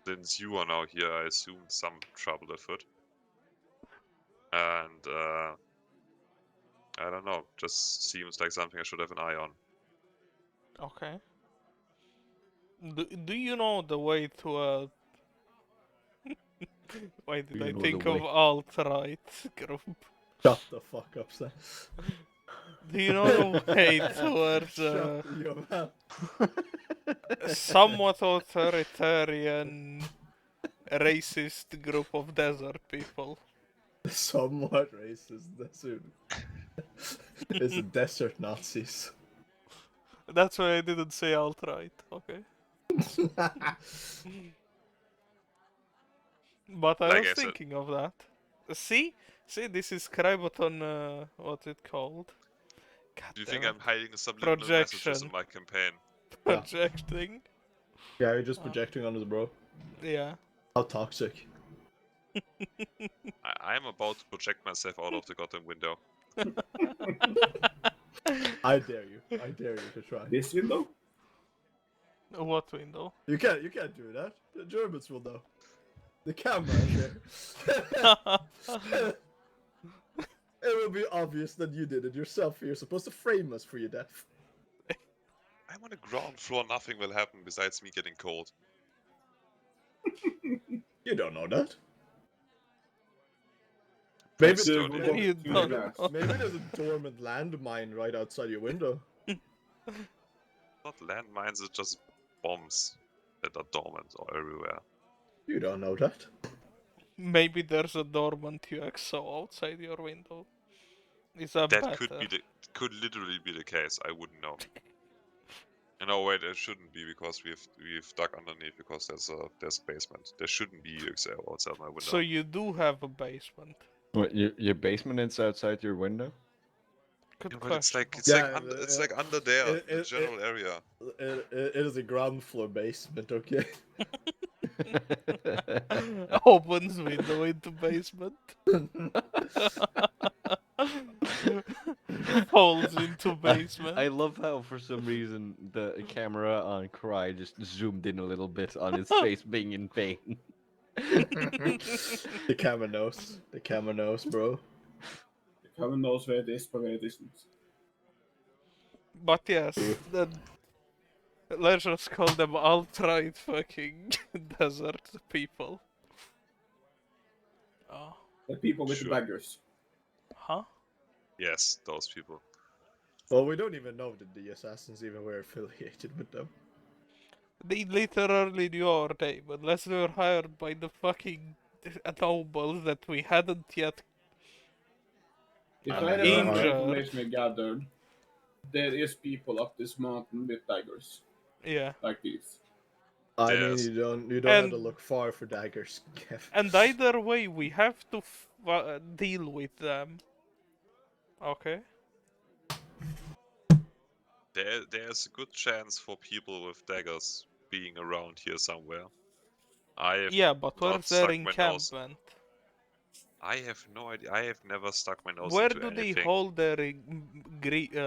since you are now here, I assume some trouble afoot. And I don't know, just seems like something I should have an eye on. Okay. Do you know the way to why did I think of alt-right group? Shut the fuck up, Sam. Do you know the way towards Shut your mouth. somewhat authoritarian, racist group of desert people? Somewhat racist desert. It's the desert Nazis. That's why I didn't say alt-right, okay? But I was thinking of that. See, this is Crybaton, what's it called? God Do you damn think it. I'm hiding subliminal messages in my campaign? Projecting. Yeah, you're just projecting on us, bro. Yeah. How toxic. I'm about to project myself out of the goddamn window. I dare you. I dare you to try. This window? What window? You can't do that. The Germans will know. The camera is there. It will be obvious that you did it yourself. You're supposed to frame us for your death. I'm on the ground floor, nothing will happen besides me getting cold. You don't know that. Maybe there's a dormant landmine right outside your window. Not landmines, it's just bombs that are dormant or everywhere. You don't know that. Maybe there's a dormant UXO outside your window. Is that better? Could literally be the case. I wouldn't know. No, wait, it shouldn't be because we've dug underneath because there's a basement. There shouldn't be UXO outside my window. So you do have a basement. What, your basement is outside your window? Good but it's question. it's like under there, the general area. It is a ground floor basement, okay? Opens window into basement. Falls into basement. I love how for some reason the camera on Cry just zoomed in a little bit on his face being in pain. The camera knows. The camera knows, bro. The camera knows where it is, but where it isn't. But yes, let's just call them alt-right fucking desert people. Oh. The people with the daggers. Huh? Yes, those people. Well, we don't even know that the assassins even were affiliated with them. They literally knew our name, unless they were hired by the fucking nobles that we hadn't yet If I remember the information I gathered, there is people up this mountain with daggers. Yeah. Like these. I mean, you don't have to look far for daggers, Kev. And either way, we have to deal with them. Okay. There's a good chance for people with daggers being around here somewhere. Yeah, but where's their encampment? I have no idea. I have never stuck my nose Where into do anything. they hold their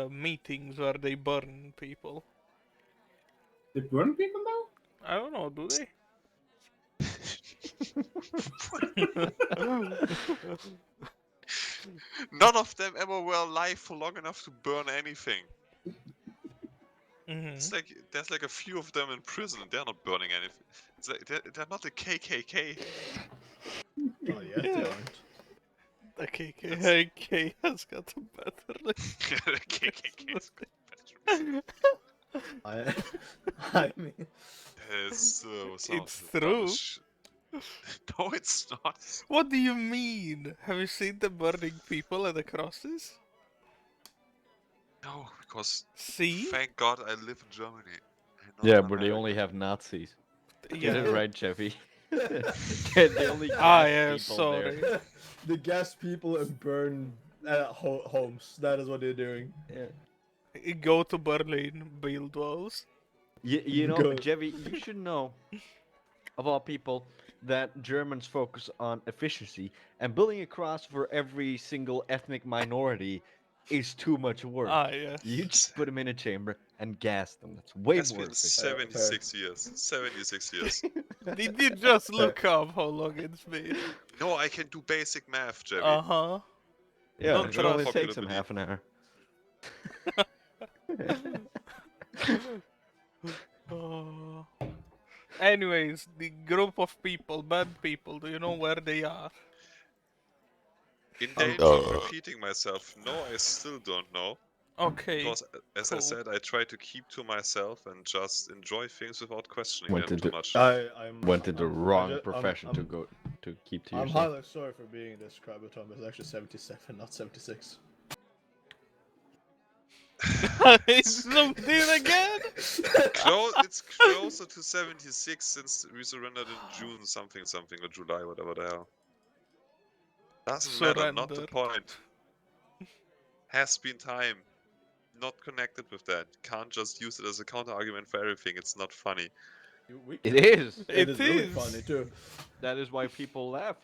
meetings where they burn people? They burn people now? I don't know, do they? None of them ever were alive for long enough to burn anything. It's like there's like a few of them in prison and they're not burning anything. It's like they're not the KKK. Oh yeah, they aren't. The KKK has got a better The KKK's I mean, it's It's true. No, it's not. What do you mean? Have you seen the burning people at the crosses? No, because See? thank God I live in Germany. and not Yeah, in but they only America. have Nazis. Get Yeah. it right, Chevy. They only Ah, gas yeah, people sorry. there. the gas people and burn homes. That is what they're doing. Yeah. Go to Berlin, build walls. You know, Go. Chevy, you should know, of all people, that Germans focus on efficiency, and building a cross for every single ethnic minority is too much work. Ah, yes. You just put them in a chamber and gas them. That's way It's more been efficient. 76 years. 76 years. Did you just look up how long it's been? No, I can do basic math, Jebby. Uh-huh. Yeah, Don't it trust only me. takes them half an hour. Oh. Anyways, the group of people, bad people, do you know where they are? In danger of repeating myself, no, I still don't know. Okay. Because, as I cool. said, I try to keep to myself and just enjoy things without questioning Went them into- too much. Went into the wrong profession I'm- to keep to I'm yourself. highly sorry for being this Crybaton, but it's actually 77, not 76. It's zoomed in again? It's closer to 76 since we surrendered in June something or July, whatever the hell. Doesn't matter, not the Surrendered. point. Has been time. Not connected with that. Can't just use it as a counter argument for everything. It's not funny. It is. It It is really is. funny too. That is why people laugh.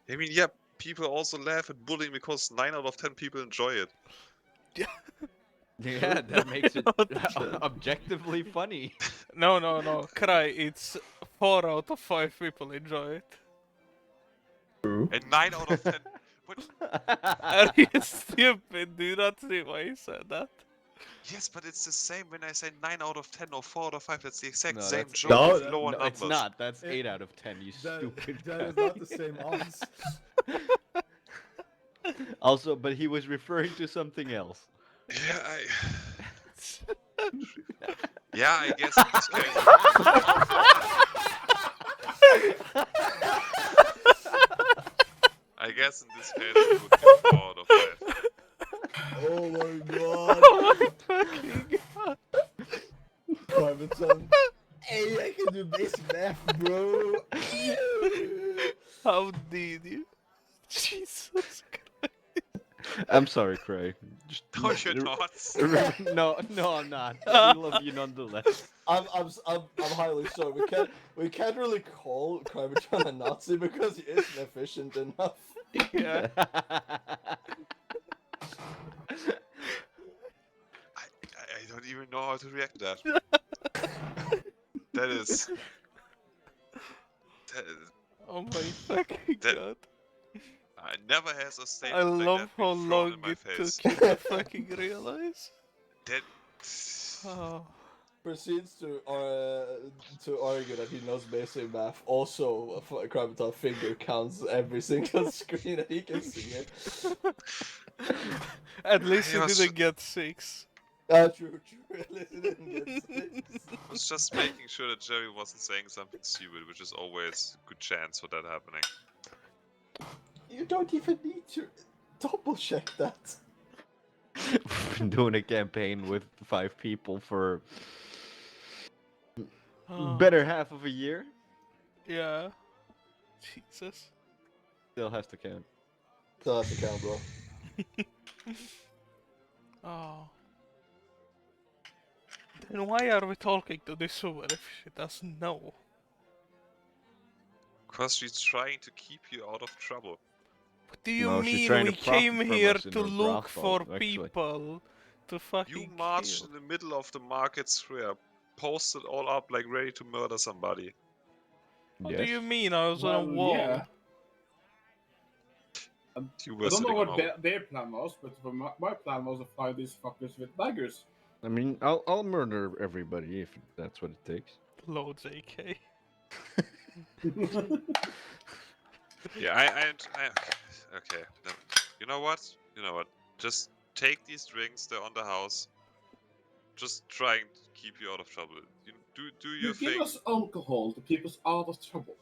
I mean, yeah, people also laugh at bullying because 9 out of 10 people enjoy it. Yeah, that makes it objectively funny. No. Cry, it's 4 out of 5 people enjoy it. And 9 out of 10. But Are you stupid? Do you not see why you said that? yes, but it's the same when I say 9 out of 10 or 4 out of 5. That's the exact No, same that's joke No, with that- lower No, numbers. it's not. That's It- 8 out of 10, you stupid That guy. is not the same odds. Also, but he was referring to something else. Yeah, yeah, I guess in this case. I guess in this case it would be 4 out of 5. Oh my god. Oh my fucking god. Crybaton. Hey, I can do basic math, bro. How did you? Jesus Christ. I'm sorry, Craig. Just No, you're not. no, I'm not. I love you nonetheless. I'm highly sorry. We can't really call Crybaton a Nazi because he isn't efficient enough. Yeah. I don't even know how to react to that. That is. Oh my fucking That- god. I never has a I statement like love that how been thrown long in my it face. took you to fucking realize. That. Oh. Proceeds to argue that he knows basic math. Also, Crybaton finger counts every single screen that he can see it. At least I you was- didn't get 6. True. At least he didn't get 6. I was just making sure that Jerry wasn't saying something stupid, which is always a good chance for that happening. You don't even need to double check that. Been doing a campaign with 5 people for Oh. better half of a year. Yeah. Jesus. Still has to count. Still has to count, bro. Oh. Then why are we talking to this woman if she doesn't know? Because she's trying to keep you out of trouble. What do you No, she's mean trying we to profit came from here us in to her look brothel, for actually. people to fucking You marched kill? in the middle of the market square, posted all up like ready to murder somebody. What do you mean? I was on a wall. Yeah. You I were don't know sitting what on a their plan was, but for my plan was to find these fuckers with daggers. I mean, I'll murder everybody if that's what it takes. Loads AK. Yeah, Okay. No. You know what? You know what? Just take these drinks. They're on the house. Just trying to keep you out of trouble. You do You your give thing. us alcohol to keep us out of trouble.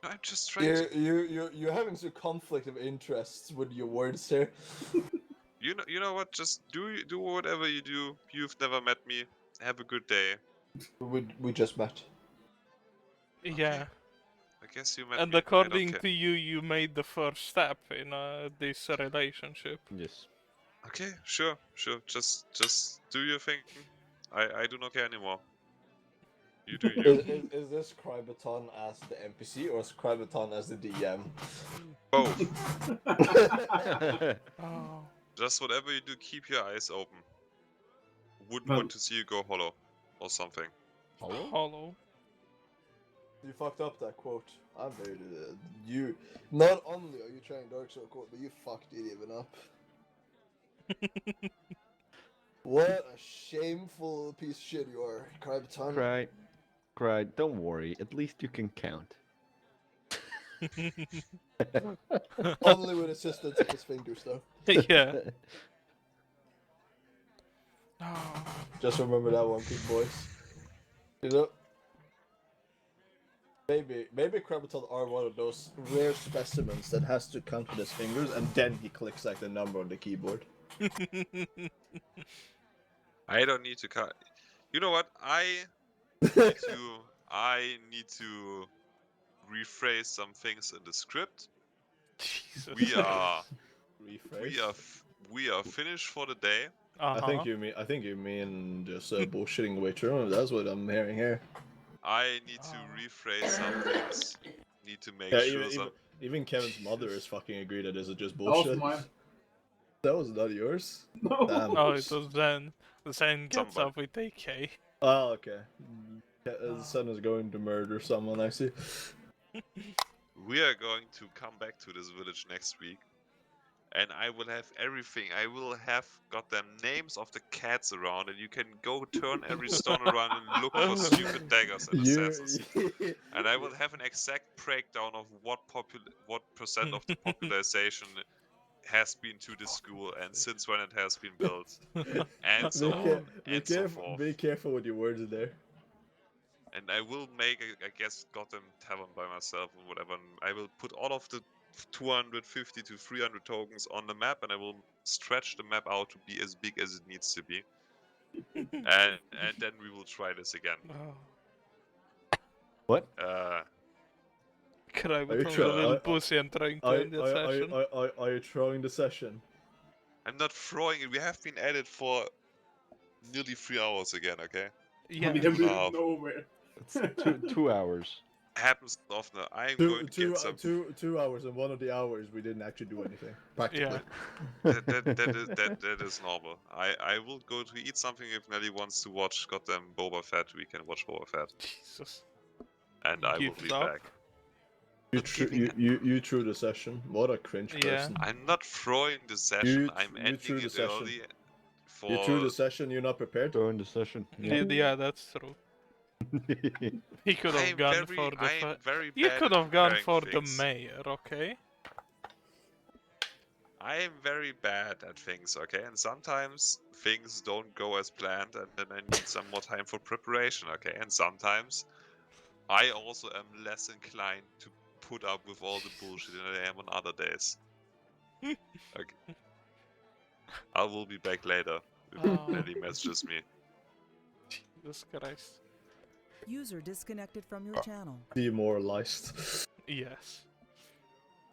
I'm just trying to. You're having some conflict of interests with your words here. You know what? Just do whatever you do. You've never met me. Have a good day. We just met. Yeah. I guess you met And me. I don't according care. to you, you made the first step in this relationship. Yes. Okay, sure. Just do your thing. I do not care anymore. You do you. Is this Crybaton as the NPC or is Crybaton as the DM? Both. Oh. Just whatever you do, keep your eyes open. Wouldn't Well- want to see you go hollow or something. Hollow. You fucked up that quote. I made it. You not only are you trying Dark Soul quote, but you fucked it even up. What a shameful piece of shit you are, Crybaton. Cry. Don't worry. At least you can count. Only with assistance of his fingers, though. Yeah. Oh. Just remember that one, big boys. You know. Maybe Crybaton are one of those rare specimens that has to count with his fingers and then he clicks like the number on the keyboard. I don't need to cut. You know what? I need to rephrase some things in the script. Jesus. We are Rephrase. we are finished for the day. Uh-huh. I think you mean just bullshitting way through. That's what I'm hearing here. I need to rephrase some things. Need to make Yeah, sure some. even Kevin's mother is fucking agreed that this is just That was bullshit. mine. That was not yours. No. Damn. Oh, it was Zen. The Zen gets Somebody. up with AK. Oh, okay. The son is going to murder someone. I see. We are going to come back to this village next week. And I will have everything. I will have got them names of the cats around, and you can go turn every stone around and look for stupid daggers and assassins. And I will have an exact breakdown of what percent of the population has been to this school and since when it has been built, and so on and so forth. Be careful with your words there. And I will make, I guess, Gotham Tavern by myself or whatever. And I will put all of the 250 to 300 tokens on the map, and I will stretch the map out to be as big as it needs to be. and then we will try this again. Oh. What? Cry Are with you a try- little are- pussy and trying to end the session. Are you throwing the session? I'm not throwing it. We have been at it for nearly 3 hours again, okay? Yeah. We have been Wow. nowhere. It's 2 hours. Happens often. I'm going to get some. 2 hours, and one of the hours we didn't actually do anything. Practically. Yeah. That is normal. I will go to eat something if Nelly wants to watch goddamn Boba Fett. We can watch Boba Fett. Jesus. And I will Give be it up. back. You threw the session. What a cringe Yeah. person. I'm not throwing the session. I'm you ending threw the it session. early. You threw the session. You're not prepared. During the session. Yeah, that's true. He could have gone for the. I am very You bad could at have gone preparing for things. the mayor, okay? I am very bad at things, okay? And sometimes things don't go as planned, and then I need some more time for preparation, okay? And sometimes I also am less inclined to put up with all the bullshit than I am on other days. Okay. I will be back later if Oh. Nelly messages me. Jesus Christ. User disconnected from your channel. Demoralized. Yes.